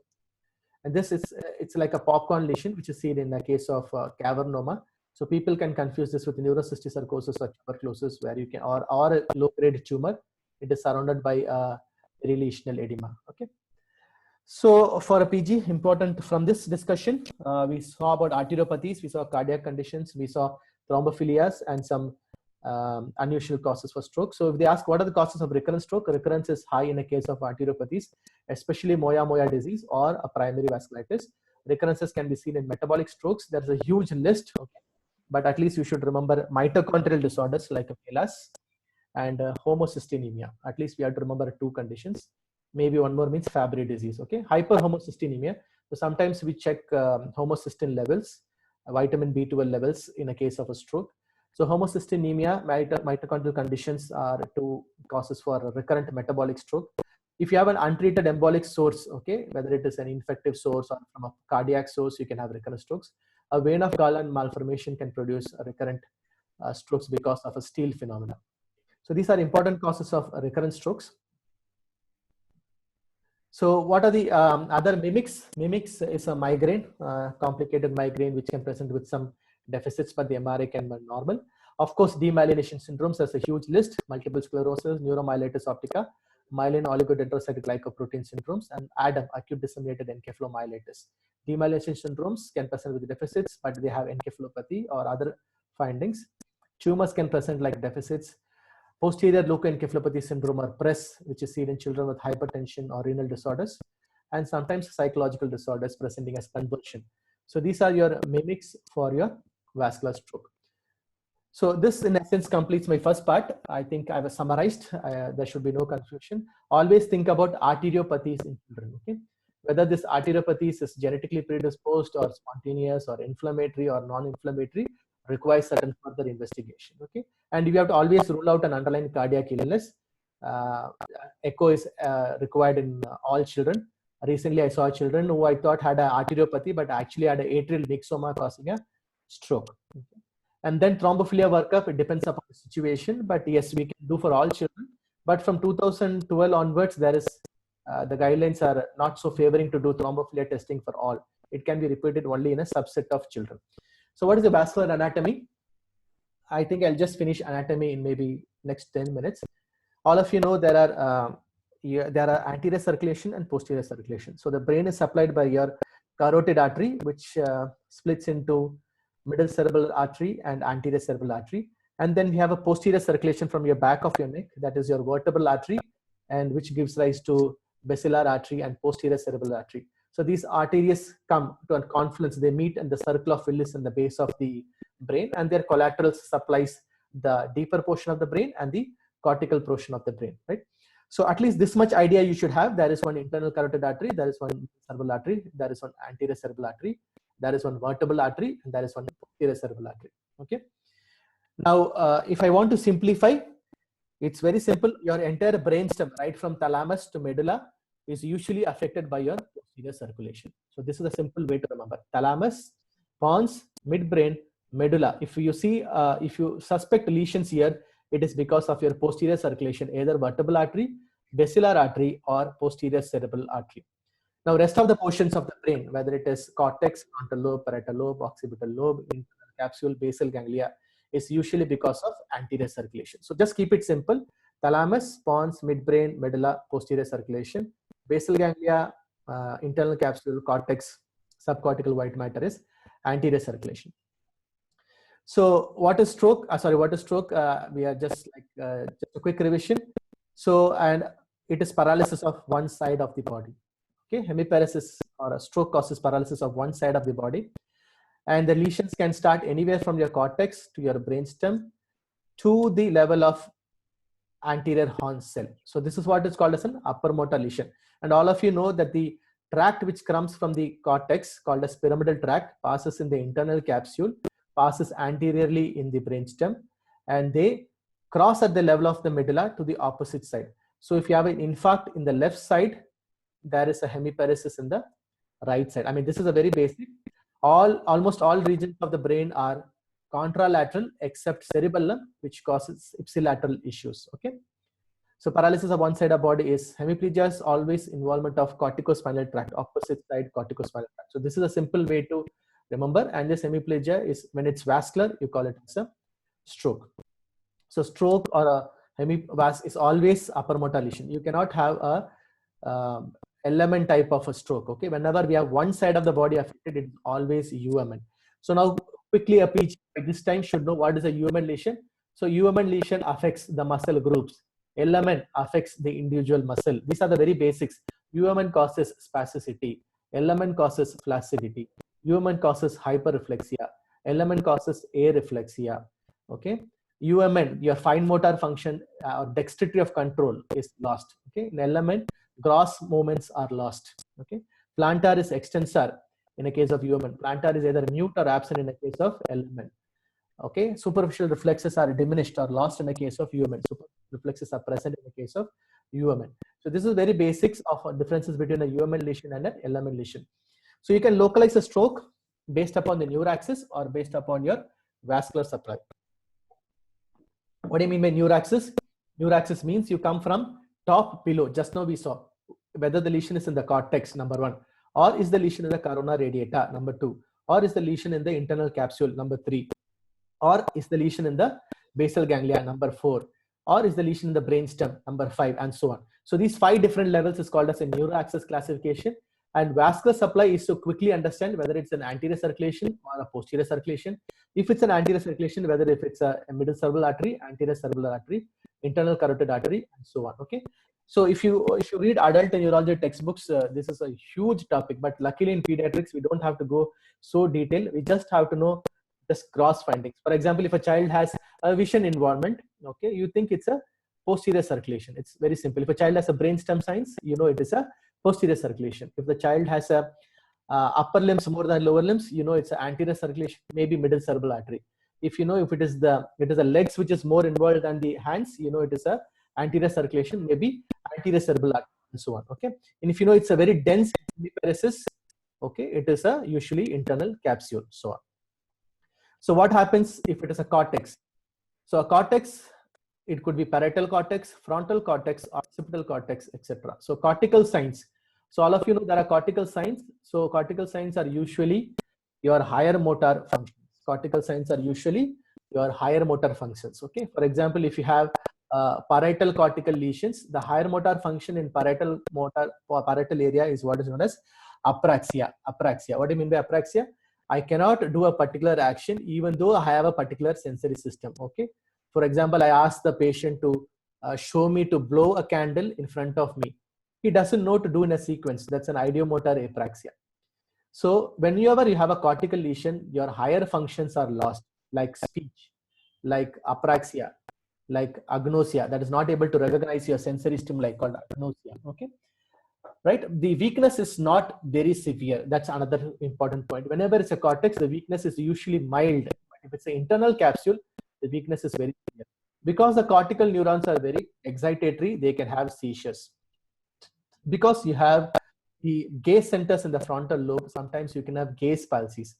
And this is, it's like a popcorn lesion, which is seen in the case of cavernoma. So people can confuse this with neurocysticercosis or tuberculosis, where you can, or a low-grade tumor. It is surrounded by a perilesional edema. Okay. So for a PG, important from this discussion, we saw about arteriopathies, we saw cardiac conditions, we saw thrombophilias, and some unusual causes for stroke. So if they ask what are the causes of recurrent stroke, recurrence is high in a case of arteriopathies, especially Moya-Moya disease or a primary vasculitis. Recurrences can be seen in metabolic strokes. There's a huge list, okay? But at least you should remember mitochondrial disorders like ALS and homocystinemia. At least we have to remember two conditions. Maybe one more means Fabry disease, okay? Hyperhomocystinemia. So sometimes we check homocysteine levels, vitamin B12 levels in a case of a stroke. So homocystinemia, mitochondrial conditions are two causes for recurrent metabolic stroke. If you have an untreated embolic source, okay, whether it is an infective source or from a cardiac source, you can have recurrent strokes. A vein of Galen malformation can produce a recurrent strokes because of a Steele phenomena. So these are important causes of recurrent strokes. So what are the other mimics? Mimics is a migraine, complicated migraine, which can present with some deficits, but the MRI can be normal. Of course, demyelination syndromes, there's a huge list: multiple sclerosis, neuromyelitis optica, myelin oligodendrocyte glycoprotein syndromes, and ADEM, acute disseminated encephalomyelitis. Demyelination syndromes can present with deficits, but they have encephalopathy or other findings. Tumors can present like deficits. Posterior leukoencephalopathy syndrome or PRES, which is seen in children with hypertension or renal disorders, and sometimes psychological disorders presenting as convulsion. So these are your mimics for your vascular stroke. So this in essence completes my first part. I think I have summarized. There should be no confusion. Always think about arteriopathies in children, okay? Whether this arteriopathies is genetically predisposed or spontaneous or inflammatory or non-inflammatory requires certain further investigation, okay? And you have to always rule out an underlying cardiac illness. Echo is required in all children. Recently, I saw children who I thought had an arteriopathy, but actually had an atrial myxoma causing a stroke. Okay? And then thrombophilia workup, it depends upon the situation, but yes, we can do for all children. But from 2012 onwards, there is the guidelines are not so favoring to do thrombophilia testing for all. It can be repeated only in a subset of children. So what is the vascular anatomy? I think I'll just finish anatomy in maybe next 10 minutes. All of you know there are anterior circulation and posterior circulation. So the brain is supplied by your carotid artery, which splits into middle cerebral artery and anterior cerebral artery. And then we have a posterior circulation from your back of your neck, that is your vertebral artery, and which gives rise to basilar artery and posterior cerebral artery. So these arteries come to a confluence, they meet in the circle of Willis in the base of the brain, and their collaterals supplies the deeper portion of the brain and the cortical portion of the brain, right? So at least this much idea you should have. There is one internal carotid artery, there is one cerebral artery, there is one anterior cerebral artery, there is one vertebral artery, and there is one posterior cerebral artery, okay? Now, if I want to simplify, it's very simple. Your entire brainstem, right from thalamus to medulla, is usually affected by your posterior circulation. So this is a simple way to remember: thalamus, pons, midbrain, medulla. If you see, if you suspect lesions here, it is because of your posterior circulation, either vertebral artery, basilar artery, or posterior cerebral artery. Now, rest of the portions of the brain, whether it is cortex, frontal lobe, parietal lobe, occipital lobe, internal capsule, basal ganglia, is usually because of anterior circulation. So just keep it simple: thalamus, pons, midbrain, medulla, posterior circulation, basal ganglia, internal capsule, cortex, subcortical white matter is anterior circulation. So what is stroke? What is stroke? We are just like just a quick revision. So, and it is paralysis of one side of the body. Okay, hemiparesis or a stroke causes paralysis of one side of the body, and the lesions can start anywhere from your cortex to your brainstem to the level of anterior horn cell. So this is what is called as an upper motor lesion. And all of you know that the tract which comes from the cortex, called as pyramidal tract, passes in the internal capsule, passes anteriorly in the brainstem, and they cross at the level of the medulla to the opposite side. So if you have an infarct in the left side, there is a hemiparesis in the right side. I mean, this is a very basic. Almost all regions of the brain are contralateral except cerebellum, which causes ipsilateral issues. Okay. So paralysis of one side of body is hemiplegia, is always involvement of corticospinal tract, opposite side corticospinal tract. So this is a simple way to remember. And this hemiplegia is, when it's vascular, you call it as a stroke. So stroke or a hemivas is always upper motor lesion. You cannot have a element type of a stroke. Okay, whenever we have one side of the body affected, it's always UMN. So now quickly a PG at this time should know what is a UMN lesion. So UMN lesion affects the muscle groups. LMN affects the individual muscle. These are the very basics. UMN causes spasticity. LMN causes flaccidity. UMN causes hyperreflexia. LMN causes areflexia. Okay. UMN, your fine motor function or dexterity of control is lost. Okay. In LMN, gross movements are lost. Okay. Plantar is extensor in a case of UMN. Plantar is either mute or absent in a case of LMN. Okay. Superficial reflexes are diminished or lost in the case of UMN. Superficial reflexes are present in the case of UMN. So this is very basics of differences between a UMN lesion and an LMN lesion. So you can localize a stroke based upon the neuraxis or based upon your vascular supply. What do you mean by neuraxis? Neuraxis means you come from top below. Just now we saw whether the lesion is in the cortex, number 1, or is the lesion in the corona radiata, number 2, or is the lesion in the internal capsule, number 3, or is the lesion in the basal ganglia, number 4, or is the lesion in the brainstem, number 5, and so on. So these 5 different levels is called as a neuraxis classification. And vascular supply is to quickly understand whether it's an anterior circulation or a posterior circulation. If it's an anterior circulation, whether if it's a middle cerebral artery, anterior cerebral artery, internal carotid artery, and so on. Okay. So if you read adult neurology textbooks, this is a huge topic. But luckily in pediatrics, we don't have to go so detailed. We just have to know just cross findings. For example, if a child has a vision involvement, okay, you think it's a posterior circulation. It's very simple. If a child has a brainstem signs, you know it is a posterior circulation. If the child has a upper limbs more than lower limbs, you know it's an anterior circulation, maybe middle cerebral artery. If you know if it is the legs which is more involved than the hands, you know it is a anterior circulation, maybe anterior cerebral artery, and so on. Okay, and if you know it's a very dense hemiparesis, okay, it is a usually internal capsule, so on. So what happens if it is a cortex? So a cortex, it could be parietal cortex, frontal cortex, occipital cortex, etc. So cortical signs. So all of you know there are cortical signs. So cortical signs are usually your higher motor functions. Cortical signs are usually your higher motor functions. Okay. For example, if you have parietal cortical lesions, the higher motor function in parietal area is what is known as apraxia. Apraxia. What do you mean by apraxia? I cannot do a particular action even though I have a particular sensory system. Okay. For example, I ask the patient to show me to blow a candle in front of me. He doesn't know to do in a sequence. That's an ideomotor apraxia. So whenever you have a cortical lesion, your higher functions are lost, like speech, like apraxia, like agnosia, that is not able to recognize your sensory stimuli, called agnosia. Okay. Right? The weakness is not very severe. That's another important point. Whenever it's a cortex, the weakness is usually mild. If it's an internal capsule, the weakness is very severe. Because the cortical neurons are very excitatory, they can have seizures. Because you have the gaze centers in the frontal lobe, sometimes you can have gaze palsies.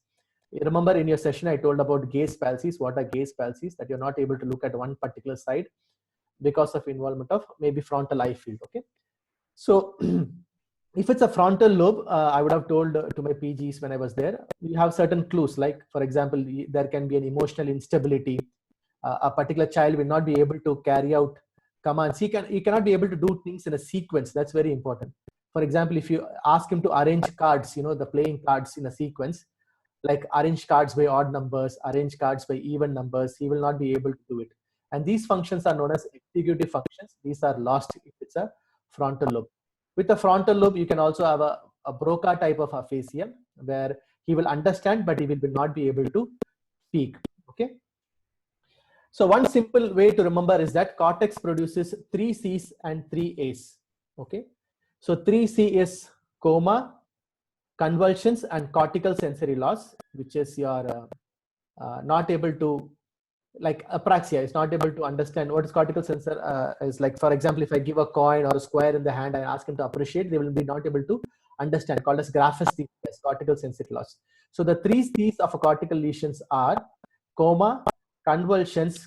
You remember in your session, I told about gaze palsies. What are gaze palsies? That you're not able to look at one particular side because of involvement of maybe frontal eye field. Okay. So if it's a frontal lobe, I would have told to my PGs when I was there, you have certain clues, like for example, there can be an emotional instability. A particular child will not be able to carry out commands. He cannot be able to do things in a sequence. That's very important. For example, if you ask him to arrange cards, you know, the playing cards in a sequence, like arrange cards by odd numbers, arrange cards by even numbers, he will not be able to do it. And these functions are known as executive functions. These are lost if it's a frontal lobe. With the frontal lobe, you can also have a Broca type of aphasia where he will understand, but he will not be able to speak. Okay. So one simple way to remember is that cortex produces 3 C's and 3 A's. Okay. So 3C is coma, convulsions, and cortical sensory loss, which is your not able to, like apraxia, is not able to understand what is cortical sensor is like. For example, if I give a coin or a square in the hand and ask him to appreciate, they will be not able to understand, called as graphesthesia, cortical sensory loss. So the 3 C's of a cortical lesions are coma, convulsions,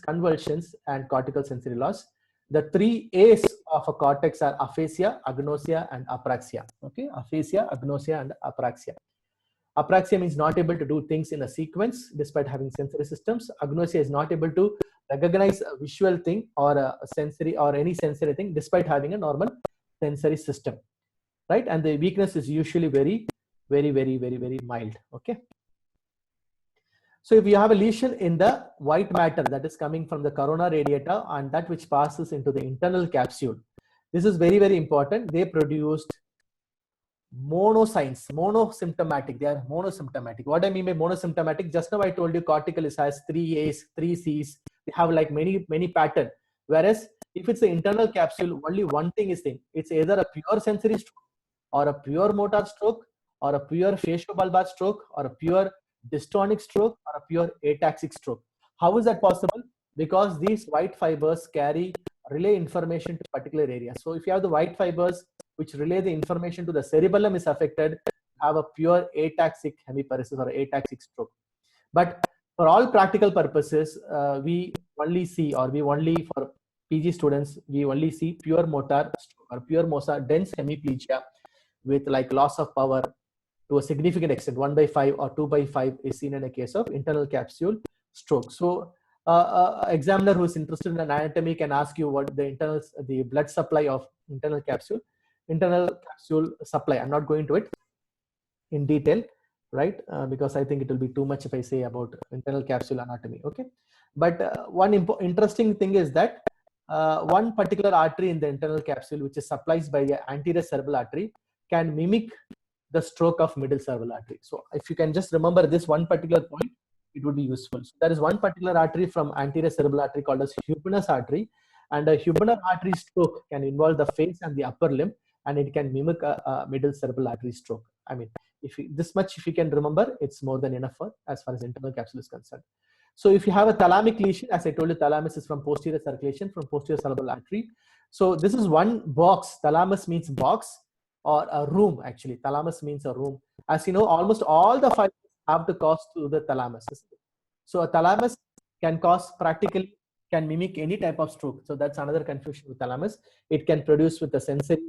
and cortical sensory loss. The 3 A's of a cortex are aphasia, agnosia, and apraxia. Okay, aphasia, agnosia, and apraxia. Apraxia means not able to do things in a sequence despite having sensory systems. Agnosia is not able to recognize a visual thing or a sensory or any sensory thing despite having a normal sensory system. right? And the weakness is usually very, very, very, very, very mild. Okay. So if you have a lesion in the white matter that is coming from the corona radiata and that which passes into the internal capsule, this is very, very important. They produced monosigns, monosymptomatic. They are monosymptomatic. What I mean by monosymptomatic, just now I told you corticalis has 3 A's, 3 C's. They have like many pattern. Whereas if it's the internal capsule, only one thing is thing. It's either a pure sensory stroke or a pure motor stroke or a pure faciobulbar stroke or a pure dystonic stroke or a pure ataxic stroke. How is that possible? Because these white fibers relay information to particular areas. So if you have the white fibers which relay the information to the cerebellum is affected, have a pure ataxic hemiparesis or ataxic stroke. But for all practical purposes, we only see, or we only for PG students, we only see pure motor stroke or pure motor dense hemiplegia with like loss of power to a significant extent. 1/5 or 2/5 is seen in a case of internal capsule stroke. So examiner who is interested in anatomy can ask you what the blood supply of internal capsule supply. I'm not going to it in detail, right? Because I think it will be too much if I say about internal capsule anatomy. Okay, but one interesting thing is that one particular artery in the internal capsule, which is supplied by the anterior cerebral artery, can mimic the stroke of middle cerebral artery. So if you can just remember this one particular point, it would be useful. So there is one particular artery from anterior cerebral artery called as Hubner's artery, and a Hubner artery stroke can involve the face and the upper limb, and it can mimic a middle cerebral artery stroke. I mean, this much if you can remember, it's more than enough as far as internal capsule is concerned. So if you have a thalamic lesion, as I told you, thalamus is from posterior circulation, from posterior cerebral artery. So this is one box. Thalamus means box or a room. Actually, thalamus means a room. As you know, almost all the fibers have to cause to the thalamus. So a thalamus can mimic any type of stroke. So that's another confusion with thalamus. It can produce with a sensory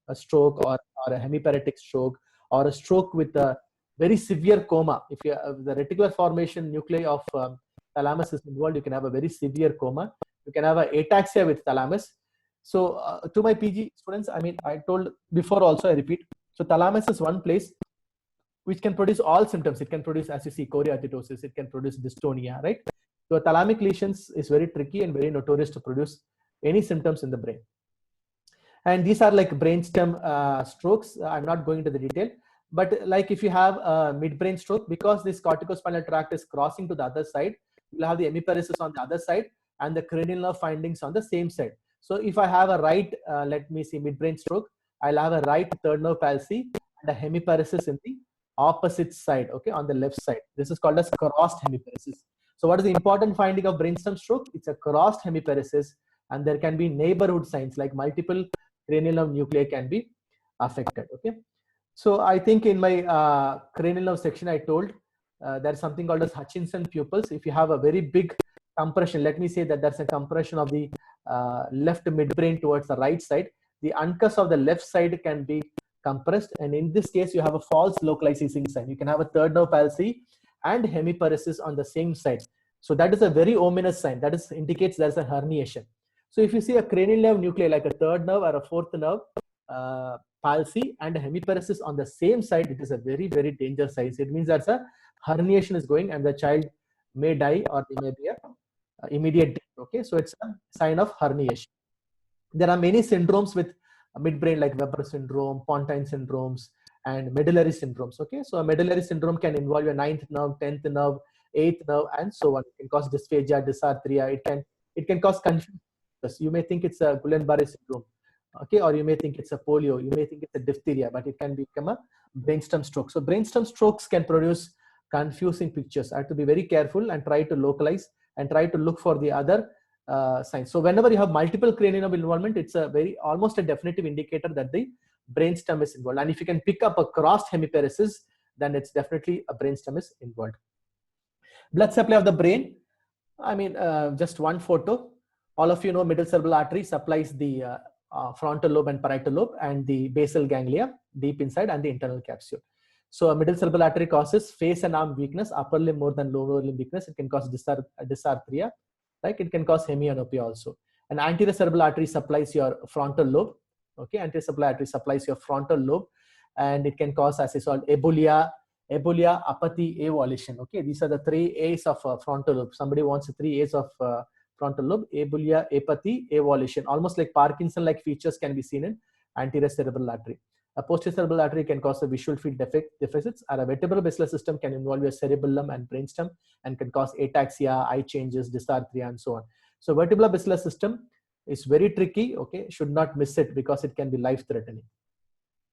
a stroke or a hemiparetic stroke, or a stroke with a very severe coma. If the reticular formation nuclei of thalamus is involved, you can have a very severe coma. You can have an ataxia with thalamus. So to my PG students, I mean, I told before also, I repeat. So thalamus is one place which can produce all symptoms. It can produce, as you see, chorioathetosis. It can produce dystonia, right? So thalamic lesions is very tricky and very notorious to produce any symptoms in the brain. And these are like brainstem strokes. I'm not going into the detail, but like if you have a midbrain stroke, because this corticospinal tract is crossing to the other side, you'll have the hemiparesis on the other side and the cranial nerve findings on the same side. So if I have a right, let me see, midbrain stroke, I'll have a right third nerve palsy and a hemiparesis in the opposite side, okay, on the left side. This is called as crossed hemiparesis. So what is the important finding of brainstem stroke? It's a crossed hemiparesis, and there can be neighborhood signs like multiple cranial nerve nuclei can be affected, okay. So I think in my cranial nerve section, I told there's something called as Hutchinson pupils. If you have a very big compression, let me say that there's a compression of the left midbrain towards the right side, the uncus of the left side can be compressed, and in this case you have a false localizing sign. You can have a third nerve palsy and hemiparesis on the same side. So that is a very ominous sign. That indicates there's a herniation. So if you see a cranial nerve nuclei like a third nerve or a fourth nerve palsy and a hemiparesis on the same side, it is a very, very dangerous sign. It means that a herniation is going and the child may die, or there may be a immediate death. Okay, so it's a sign of herniation. There are many syndromes with midbrain like Weber syndrome, Pontine syndromes, and medullary syndromes. Okay, so a medullary syndrome can involve a 9th nerve, 10th nerve, 8th nerve, and so on. It can cause dysphagia, dysarthria. It can cause confusion. You may think it's a Guillain-Barré syndrome, okay, or you may think it's a polio. You may think it's a diphtheria, but it can become a brainstem stroke. So brainstem strokes can produce confusing pictures. I have to be very careful and try to localize and try to look for the other signs. So whenever you have multiple cranial nerve involvement, it's almost a definitive indicator that the brainstem is involved. And if you can pick up a crossed hemiparesis, then it's definitely a brainstem is involved. Blood supply of the brain. I mean, just one photo. All of you know middle cerebral artery supplies the frontal lobe and parietal lobe and the basal ganglia deep inside and the internal capsule. So a middle cerebral artery causes face and arm weakness, upper limb more than lower limb weakness. It can cause dysarthria. Like it can cause hemianopia also. An anterior cerebral artery supplies your frontal lobe, Okay, anterior cerebral artery supplies your frontal lobe, and it can cause, as I saw, ebulia, apathy, avolition. Okay, these are the 3 A's of frontal lobe. Somebody wants the 3 A's of frontal lobe: ebulia, apathy, avolition. Almost like Parkinson-like features can be seen in anterior cerebral artery. A posterior cerebral artery can cause a visual field deficits, or a vertebral basilar system can involve your cerebellum and brainstem and can cause ataxia, eye changes, dysarthria, and so on. So vertebral basilar system is very tricky. Okay, should not miss it because it can be life-threatening.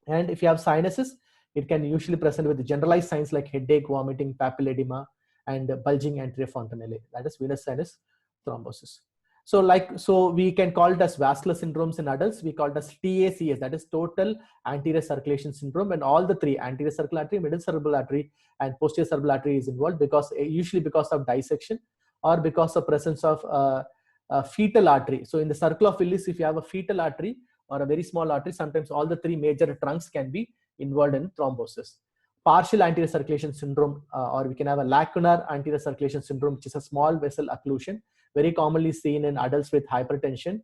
And if you have sinuses, it can usually present with generalized signs like headache, vomiting, papilledema, and bulging anterior fontanelle. That is venous sinus thrombosis. So we can call it as vascular syndromes in adults. We call it as TACS, that is total anterior circulation syndrome, and all the 3, anterior cerebral artery, middle cerebral artery, and posterior cerebral artery, is involved because usually because of dissection or because of presence of fetal artery. So in the circle of Willis, if you have a fetal artery or a very small artery, sometimes all the 3 major trunks can be involved in thrombosis. Partial anterior circulation syndrome, or we can have a lacunar anterior circulation syndrome, which is a small vessel occlusion, very commonly seen in adults with hypertension,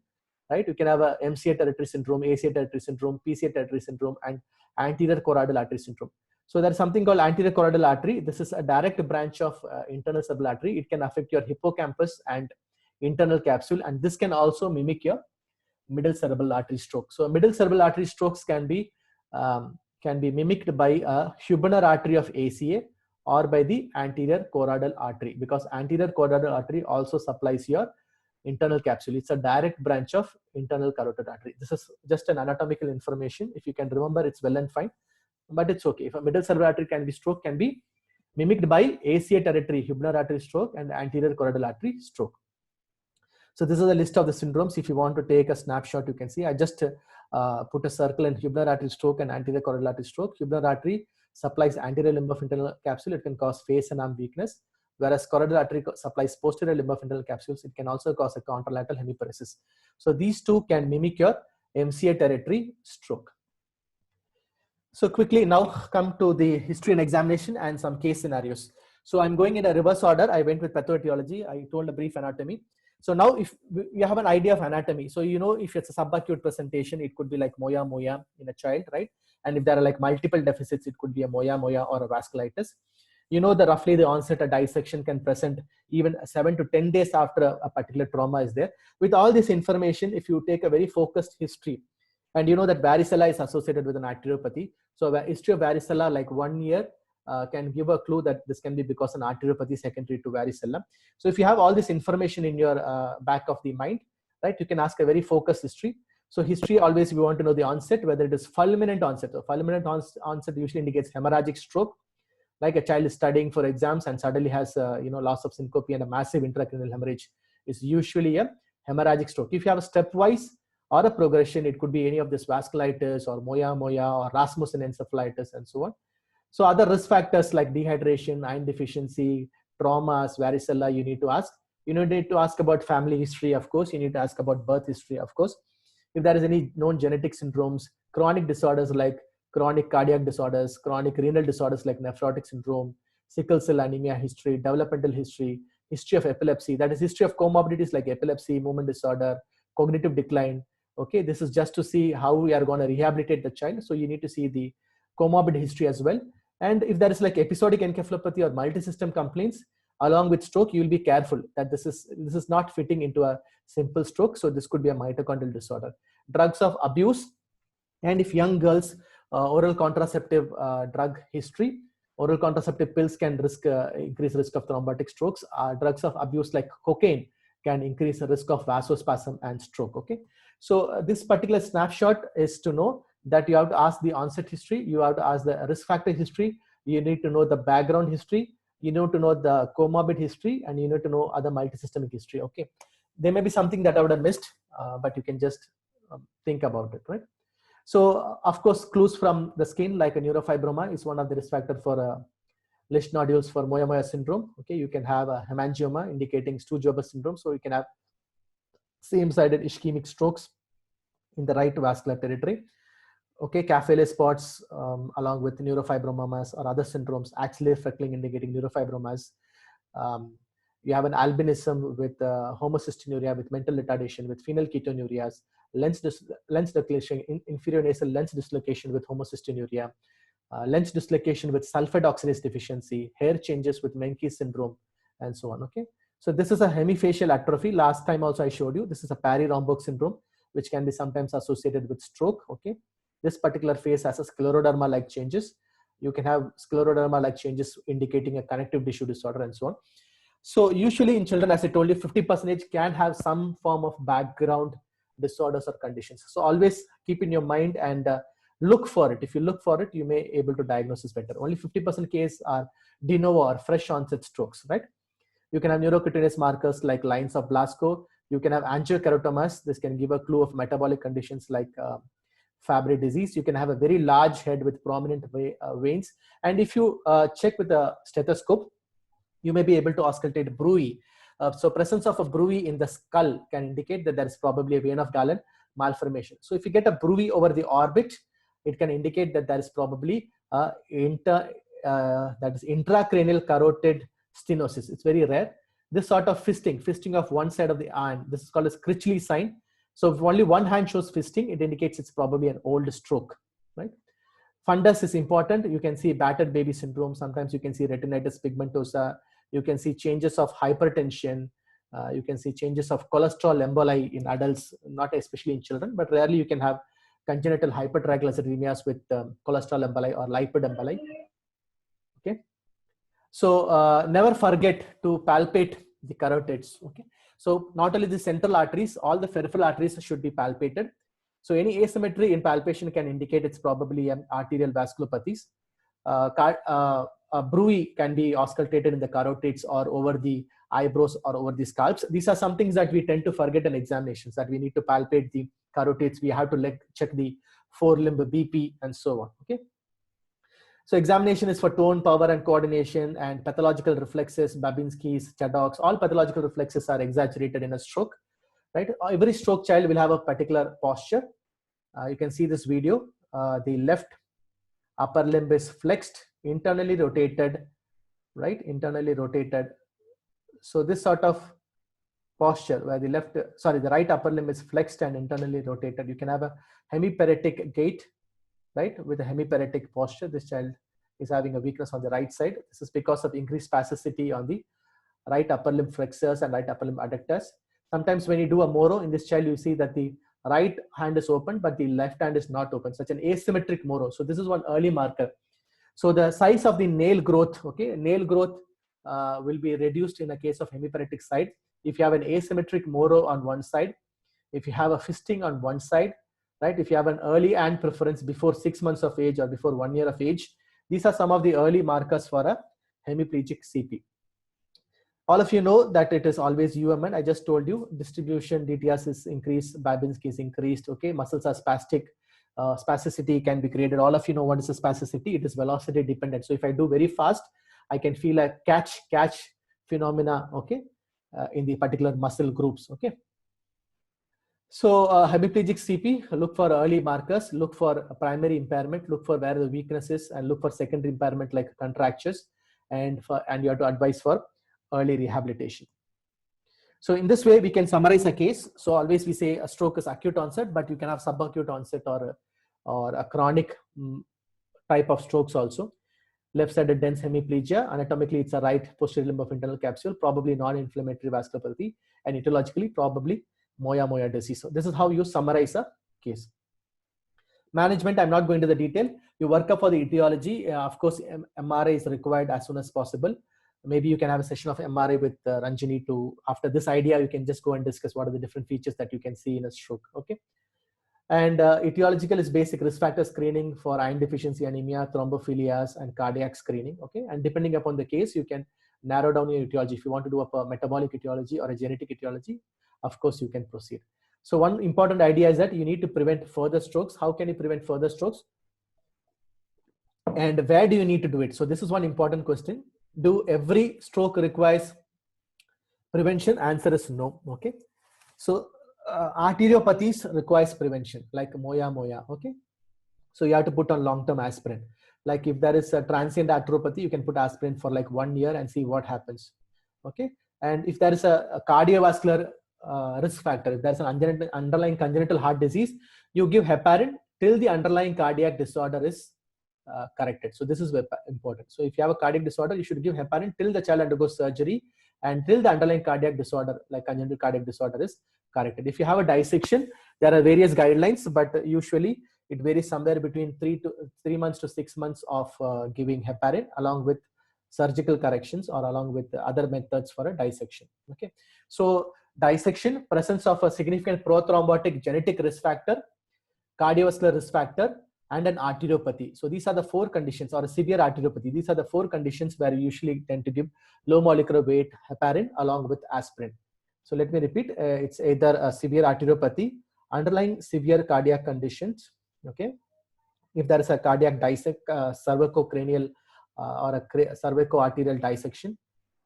right? You can have a MCA territory syndrome, ACA territory syndrome, PCA territory syndrome, and anterior choroidal artery syndrome. So there's something called anterior choroidal artery. This is a direct branch of internal cerebral artery. It can affect your hippocampus and internal capsule, and this can also mimic your middle cerebral artery stroke. So middle cerebral artery strokes can be mimicked by a Huberner artery of ACA or by the anterior choroidal artery, because anterior choroidal artery also supplies your internal capsule. It's a direct branch of internal carotid artery. This is just an anatomical information. If you can remember, it's well and fine, but it's okay. If a middle cerebral artery can be mimicked by ACA territory, Huberner artery stroke, and anterior choroidal artery stroke. So this is a list of the syndromes. If you want to take a snapshot, you can see. I just put a circle in Huberner artery stroke and anterior choroidal artery stroke. Huberner artery supplies anterior limb of internal capsule. It can cause face and arm weakness, whereas choroidal artery supplies posterior limb of internal capsules. It can also cause a contralateral hemiparesis. So these 2 can mimic your MCA territory stroke. So quickly now come to the history and examination and some case scenarios. So I'm going in a reverse order. I went with pathoetiology. I told a brief anatomy. So now if you have an idea of anatomy, so you know if it's a subacute presentation, it could be like moya in a child, right? And if there are like multiple deficits, it could be a moya or a vasculitis. You know that roughly the onset of dissection can present even 7 to 10 days after a particular trauma is there. With all this information, if you take a very focused history, and you know that varicella is associated with an arteriopathy. So a history of varicella, like 1 year, can give a clue that this can be because an arteriopathy secondary to varicella. So if you have all this information in your back of the mind, right, you can ask a very focused history. So history, always we want to know the onset, whether it is fulminant onset. So fulminant onset usually indicates hemorrhagic stroke, like a child is studying for exams and suddenly has loss of syncope and a massive intracranial hemorrhage, is usually a hemorrhagic stroke. If you have a stepwise or a progression, it could be any of this vasculitis or moya or Rasmussen encephalitis and so on. So other risk factors like dehydration, iron deficiency, traumas, varicella, you need to ask. You need to ask about family history, of course. You need to ask about birth history, of course. If there is any known genetic syndromes, chronic disorders like chronic cardiac disorders, chronic renal disorders like nephrotic syndrome, sickle cell anemia history, developmental history, history of epilepsy, that is history of comorbidities like epilepsy, movement disorder, cognitive decline. Okay, this is just to see how we are going to rehabilitate the child. So you need to see the comorbid history as well. And if there is like episodic encephalopathy or multi-system complaints along with stroke, you will be careful that this is not fitting into a simple stroke. So this could be a mitochondrial disorder. Drugs of abuse, and if young girls, oral contraceptive drug history, oral contraceptive pills can increase risk of thrombotic strokes. Drugs of abuse like cocaine can increase the risk of vasospasm and stroke. Okay, so this particular snapshot is to know that you have to ask the onset history, you have to ask the risk factor history, you need to know the background history, you need to know the comorbid history, and you need to know other multisystemic history. Okay, there may be something that I would have missed, but you can just think about it, right? So of course, clues from the skin like a neurofibroma is one of the risk factor for Lisch nodules for moya syndrome. Okay, you can have a hemangioma indicating Stouch-Joubert syndrome. So you can have same-sided ischemic strokes in the right vascular territory. Okay, Cafele spots along with neurofibromas or other syndromes, axillary freckling indicating neurofibromas. You have an albinism with homocystinuria, with mental retardation, with phenylketonurias, lens dislocation, inferior nasal lens dislocation with homocystinuria, lens dislocation with sulfide oxidase deficiency, hair changes with Menkes syndrome, and so on. Okay, so this is a hemifacial atrophy. Last time also I showed you, this is a Parry-Rombock syndrome, which can be sometimes associated with stroke. Okay, this particular face has a scleroderma-like changes. You can have scleroderma-like changes indicating a connective tissue disorder and so on. So usually in children, as I told you, 50% can have some form of background disorders or conditions. So always keep in your mind and look for it. If you look for it, you may able to diagnose this better. Only 50% case are de novo or fresh onset strokes, right? You can have neurocutaneous markers like lines of Blasko. You can have angiokeratomas. This can give a clue of metabolic conditions like Fabry disease. You can have a very large head with prominent veins. And if you check with a stethoscope, you may be able to auscultate bruit. So presence of a bruit in the skull can indicate that there is probably a vein of Galen malformation. So if you get a bruit over the orbit, it can indicate that there is probably intracranial carotid stenosis. It's very rare. This sort of fisting of one side of the arm, this is called as Critchley sign. So if only one hand shows fisting, it indicates it's probably an old stroke, right? Fundus is important. You can see battered baby syndrome. Sometimes you can see retinitis pigmentosa. You can see changes of hypertension. You can see changes of cholesterol emboli in adults, not especially in children, but rarely you can have congenital hypertriglyceridemias with cholesterol emboli or lipid emboli. Okay. So never forget to palpate the carotids. Okay. So not only the central arteries, all the peripheral arteries should be palpated. So any asymmetry in palpation can indicate it's probably an arterial vasculopathies. Bruit can be auscultated in the carotids or over the eyebrows or over the scalps. These are some things that we tend to forget in examinations, that we need to palpate the carotids. We have to check the forelimb BP and so on. Okay. So examination is for tone, power, and coordination, and pathological reflexes, Babinski's, Chadocks. All pathological reflexes are exaggerated in a stroke, right? Every stroke child will have a particular posture. You can see this video. The left upper limb is flexed, internally rotated, right? Internally rotated. So this sort of posture where the right upper limb is flexed and internally rotated. You can have a hemiparetic gait, right? With a hemiparetic posture. This child is having a weakness on the right side. This is because of increased spasticity on the right upper limb flexors and right upper limb adductors. Sometimes when you do a Moro in this child, you see that the right hand is open, but the left hand is not open, such an asymmetric Moro. So this is one early marker. So the size of the nail growth, okay, nail growth will be reduced in a case of hemiparetic side. If you have an asymmetric Moro on one side, if you have a fisting on one side, right? If you have an early hand preference before 6 months of age or before 1 year of age, these are some of the early markers for a hemiplegic CP. All of you know that it is always UMN. I just told you distribution, DTS is increased, Babinski is increased. Okay, muscles are spastic. Spasticity can be created. All of you know what is a spasticity. It is velocity dependent. So if I do very fast, I can feel a catch phenomena. Okay, in the particular muscle groups. Okay. So hemiplegic CP, look for early markers, look for primary impairment, look for where the weakness is, and look for secondary impairment like contractures, and you have to advise for early rehabilitation. So in this way, we can summarize a case. So always we say a stroke is acute onset, but you can have subacute onset or a chronic type of strokes also. Left-sided dense hemiplegia, anatomically it's a right posterior limb of internal capsule, probably non-inflammatory vasculopathy, and etiologically probably Moya disease. So this is how you summarize a case. Management, I'm not going to the detail. You work up for the etiology. Of course, MRI is required as soon as possible. Maybe you can have a session of MRI with Ranjini to, after this idea, you can just go and discuss what are the different features that you can see in a stroke. Okay. And etiological is basic risk factor screening for iron deficiency anemia, thrombophilias, and cardiac screening. Okay. And depending upon the case, you can narrow down your etiology. If you want to do a metabolic etiology or a genetic etiology, of course, you can proceed. So one important idea is that you need to prevent further strokes. How can you prevent further strokes? And where do you need to do it? So this is one important question. Do every stroke requires prevention? Answer is no. Okay. So arteriopathies requires prevention, like Moya. Okay. So you have to put on long-term aspirin. Like if there is a transient arteropathy, you can put aspirin for like 1 year and see what happens. Okay. And if there is a cardiovascular risk factor. If there's an underlying congenital heart disease, you give heparin till the underlying cardiac disorder is corrected. So this is important. So if you have a cardiac disorder, you should give heparin till the child undergoes surgery and till the underlying cardiac disorder, like congenital cardiac disorder, is corrected. If you have a dissection, there are various guidelines, but usually it varies somewhere between 3 months to 6 months of giving heparin along with surgical corrections or along with other methods for a dissection. Okay, so dissection, presence of a significant prothrombotic genetic risk factor, cardiovascular risk factor, and an arteriopathy. So these are the 4 conditions, or a severe arteriopathy. These are the 4 conditions where you usually tend to give low molecular weight heparin along with aspirin. So let me repeat, it's either a severe arteriopathy, underlying severe cardiac conditions, okay, if there is a cardiac cervicocranial or a cervicoarterial dissection,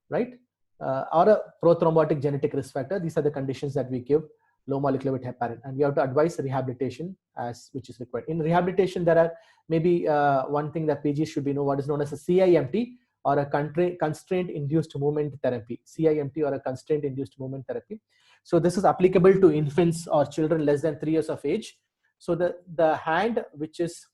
right, or a prothrombotic genetic risk factor. These are the conditions that we give low molecular weight heparin, and we have to advise rehabilitation as which is required. In rehabilitation, there are maybe one thing that PG should be know, what is known as a CIMT, or a constraint induced movement therapy. CIMT, or a constraint induced movement therapy. So this is applicable to infants or children less than 3 years of age. So the hand which is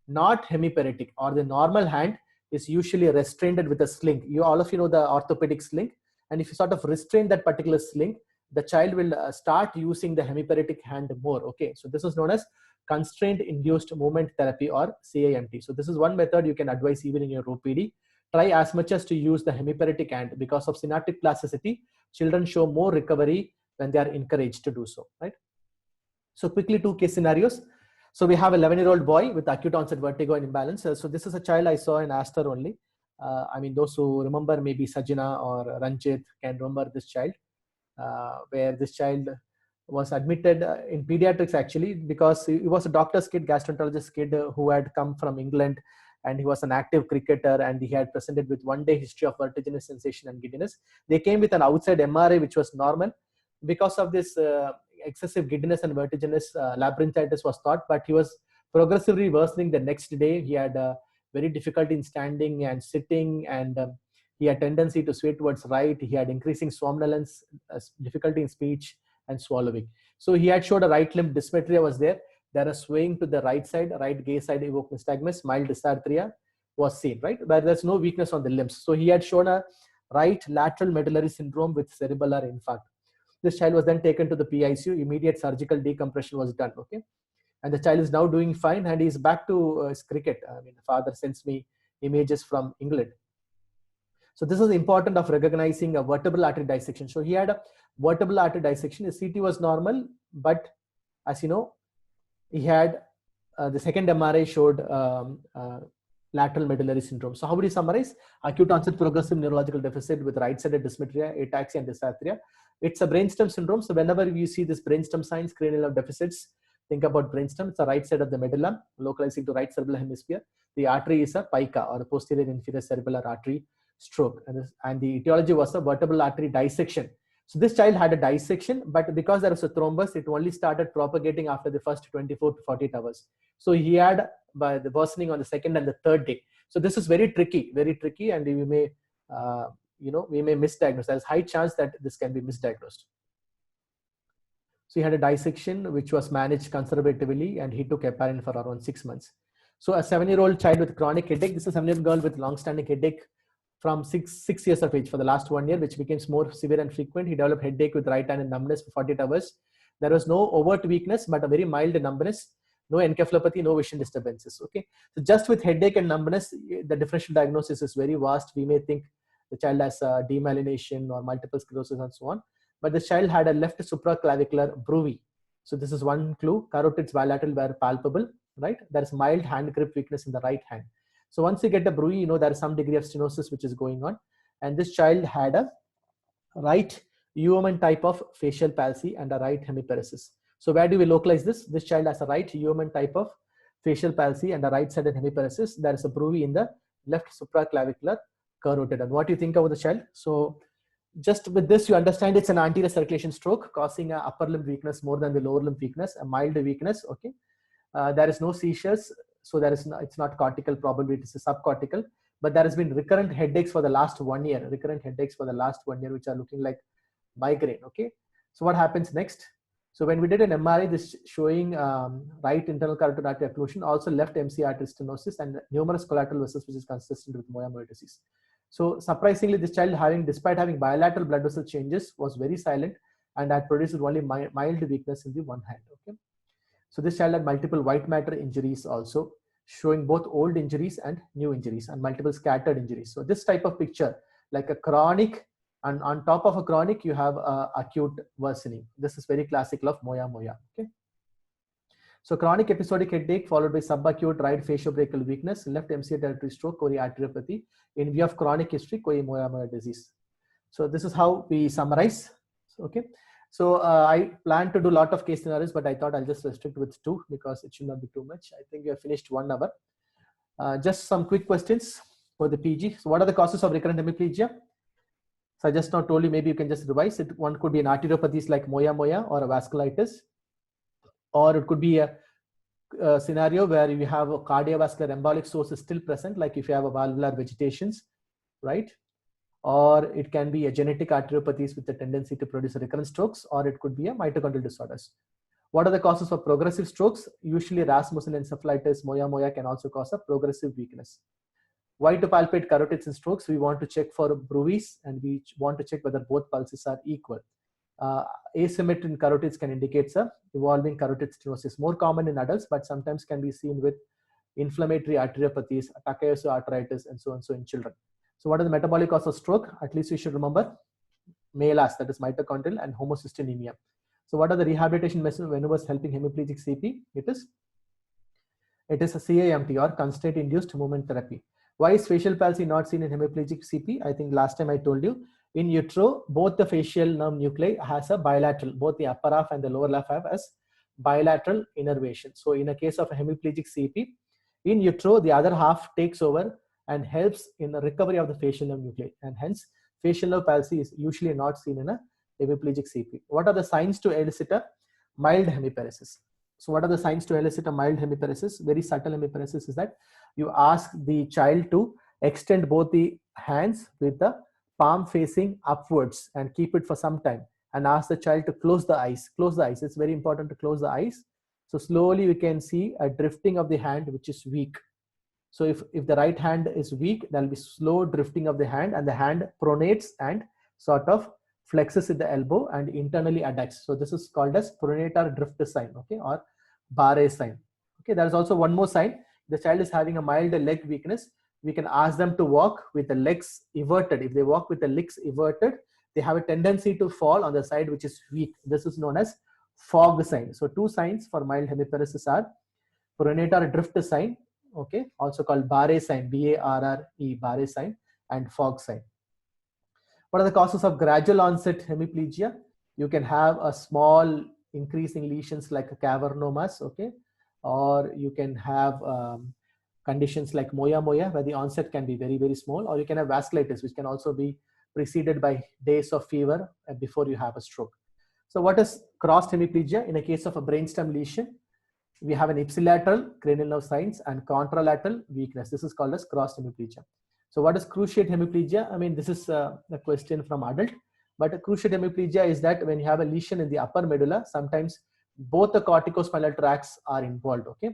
not hemiparetic, or the normal hand, is usually restrained with a sling. All of you know the orthopedic sling, and if you sort of restrain that particular sling, the child will start using the hemiparetic hand more. Okay, so this is known as constraint induced movement therapy, or CIMT. So this is one method you can advise even in your OPD. Try as much as to use the hemiparetic hand. Because of synaptic plasticity, children show more recovery when they are encouraged to do so, right? So quickly, 2 case scenarios. So we have an 11-year-old boy with acute onset vertigo and imbalance. So this is a child I saw in Aster only. I mean, those who remember maybe Sajina or Ranjit can remember this child, where this child was admitted in pediatrics actually, because he was a doctor's kid, gastroenterologist kid who had come from England, and he was an active cricketer, and he had presented with 1-day history of vertiginous sensation and giddiness. They came with an outside MRI which was normal. Because of this excessive giddiness and vertiginous, labyrinthitis was thought, but he was progressively worsening the next day. He had very difficulty in standing and sitting, and he had tendency to sway towards right. He had increasing somnolence, difficulty in speech and swallowing. So he had showed a right limb dysmetria was there. There is swaying to the right side, right gaze side evoked nystagmus, mild dysarthria was seen, right? But there's no weakness on the limbs. So he had shown a right lateral medullary syndrome with cerebellar infarct. This child was then taken to the PICU. Immediate surgical decompression was done. Okay, and the child is now doing fine, and he's back to his cricket. I mean, the father sends me images from England. So this is important of recognizing a vertebral artery dissection. So he had a vertebral artery dissection. His CT was normal, but as you know, he had the second MRI showed lateral medullary syndrome. So how would you summarize? Acute onset progressive neurological deficit with right-sided dysmetria, ataxia, and dysarthria. It's a brainstem syndrome. So whenever you see this brainstem signs, cranial nerve deficits, think about brainstem. It's the right side of the medulla, localizing to right cerebral hemisphere. The artery is a pica, or a posterior inferior cerebellar artery stroke. And the etiology was a vertebral artery dissection. So this child had a dissection, but because there was a thrombus, it only started propagating after the first 24 to 48 hours. So he had by the worsening on the second and the third day. So this is very tricky, and we may, we may misdiagnose. There's high chance that this can be misdiagnosed. So he had a dissection which was managed conservatively, and he took heparin for around 6 months. So a 7-year-old child with chronic headache. This is a 7-year-old girl with long-standing headache from six years of age for the last 1 year, which became more severe and frequent. He developed headache with right hand and numbness for 48 hours. There was no overt weakness, but a very mild numbness, no encephalopathy, no vision disturbances. Okay, so just with headache and numbness, the differential diagnosis is very vast. We may think the child has demyelination or multiple sclerosis and so on, but the child had a left supraclavicular bruit. So this is one clue. Carotids bilateral were palpable, right? There is mild hand grip weakness in the right hand. So once you get a bruit, there is some degree of stenosis which is going on. And this child had a right Uoman type of facial palsy and a right hemiparesis. So where do we localize this? This child has a right Uoman type of facial palsy and a right-sided hemiparesis. There is a bruit in the left supraclavicular carotid. And what do you think about the child? So just with this, you understand it's an anterior circulation stroke causing a upper limb weakness more than the lower limb weakness, a mild weakness. Okay, there is no seizures. So there is no, it's not cortical, probably it is a subcortical, but there has been recurrent headaches for the last 1 year, which are looking like migraine. Okay, So what happens next? So when we did an MRI, this showing right internal carotid artery occlusion, also left MC artery stenosis and numerous collateral vessels, which is consistent with Moyamoya disease. So surprisingly, this child despite having bilateral blood vessel changes, was very silent and had produced only mild weakness in the one hand. Okay. So this child had multiple white matter injuries also, showing both old injuries and new injuries and multiple scattered injuries. So this type of picture, like a chronic, and on top of a chronic, you have acute worsening. This is very classical of Moyamoya. Okay. So chronic episodic headache followed by subacute right faciobrachial weakness, left MCA territory stroke, Cory arteriopathy. In view of chronic history, Cory Moyamoya disease. So this is how we summarize. Okay. So I plan to do a lot of case scenarios, but I thought I'll just restrict with 2 because it should not be too much. I think we have finished 1 hour. Just some quick questions for the PG. So what are the causes of recurrent hemiplegia? So I just now told you, maybe you can just revise it. One could be an arteriopathies like Moyamoya or a vasculitis, or it could be a scenario where you have a cardiovascular embolic source is still present, like if you have a valvular vegetations, right? Or it can be a genetic arteriopathies with the tendency to produce recurrent strokes, or it could be a mitochondrial disorders. What are the causes of progressive strokes? Usually Rasmussen encephalitis, Moyamoya can also cause a progressive weakness. Why to palpate carotids in strokes? We want to check for bruits and we want to check whether both pulses are equal. Asymmetry in carotids can indicate evolving carotid stenosis, more common in adults, but sometimes can be seen with inflammatory arteriopathies, Takayasu arteritis, and so on. So in children. So what are the metabolic causes of stroke? At least we should remember MELAS, that is mitochondrial, and homocystinemia. So what are the rehabilitation maneuvers helping hemiplegic CP? It is a CIMT, or constraint induced movement therapy. Why is facial palsy not seen in hemiplegic CP? I think last time I told you, in utero, both the facial nerve nuclei has a bilateral, both the upper half and the lower half have as bilateral innervation. So in a case of a hemiplegic CP, in utero, the other half takes over and helps in the recovery of the facial nerve nuclei, and hence facial nerve palsy is usually not seen in a hemiplegic CP. What are the signs to elicit a mild hemiparesis? So what are the signs to elicit a mild hemiparesis? Very subtle hemiparesis is that you ask the child to extend both the hands with the palm facing upwards and keep it for some time, and ask the child to close the eyes. Close the eyes. It's very important to close the eyes. So slowly we can see a drifting of the hand which is weak. So if the right hand is weak, there will be slow drifting of the hand, and the hand pronates and sort of flexes at the elbow and internally adducts. So this is called as pronator drift sign, okay, or Barre sign. Okay, there is also one more sign. The child is having a mild leg weakness. We can ask them to walk with the legs everted. If they walk with the legs everted, they have a tendency to fall on the side which is weak. This is known as fog sign. So 2 signs for mild hemiparesis are pronator drift sign, okay, also called Barre sign, B-A-R-R-E, Barre sign, and fog sign. What are the causes of gradual onset hemiplegia? You can have a small increasing lesions like a cavernomas, okay, or you can have conditions like Moyamoya where the onset can be very, very small, or you can have vasculitis, which can also be preceded by days of fever before you have a stroke. So what is crossed hemiplegia? In a case of a brainstem lesion, we have an ipsilateral cranial nerve signs and contralateral weakness. This is called as crossed hemiplegia. So what is cruciate hemiplegia? I mean, this is a question from adult, but a cruciate hemiplegia is that when you have a lesion in the upper medulla, sometimes both the corticospinal tracts are involved, okay?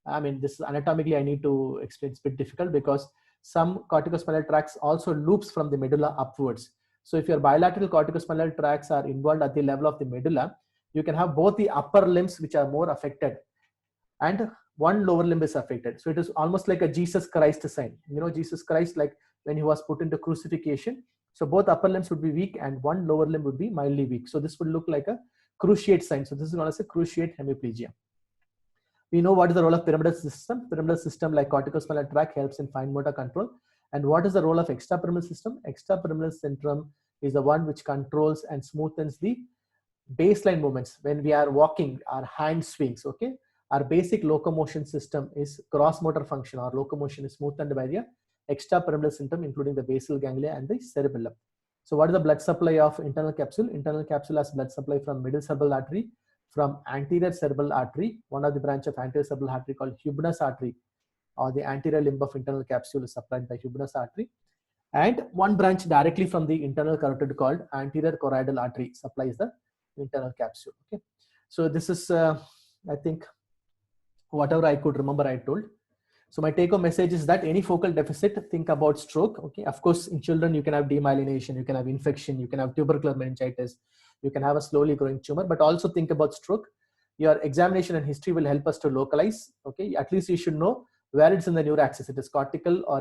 I mean, this is anatomically I need to explain, it's a bit difficult because some corticospinal tracts also loops from the medulla upwards. So if your bilateral corticospinal tracts are involved at the level of the medulla, you can have both the upper limbs which are more affected and one lower limb is affected. So it is almost like a Jesus Christ sign. You know, Jesus Christ, like when he was put into crucifixion. So both upper limbs would be weak and one lower limb would be mildly weak. So this would look like a cruciate sign. So this is known as a cruciate hemiplegia. We know what is the role of pyramidal system. Pyramidal system like corticospinal tract helps in fine motor control. And what is the role of extrapyramidal system? Extrapyramidal syndrome is the one which controls and smoothens the baseline movements. When we are walking, our hand swings, okay? Our basic locomotion system is cross motor function, or locomotion is smoothened by the extrapyramidal system, including the basal ganglia and the cerebellum. So what is the blood supply of internal capsule? Internal capsule has blood supply from middle cerebral artery, from anterior cerebral artery, one of the branch of anterior cerebral artery called Hubner's artery, or the anterior limb of internal capsule is supplied by Hubner's artery, and one branch directly from the internal carotid called anterior choroidal artery supplies the internal capsule. Okay, so this is I think whatever I could remember I told. So my take home message is that any focal deficit, think about stroke. Okay, of course in children you can have demyelination, you can have infection, you can have tubercular meningitis, you can have a slowly growing tumor, but also think about stroke. Your examination and history will help us to localize. Okay, at least you should know where it's in the neuroaxis, it is cortical or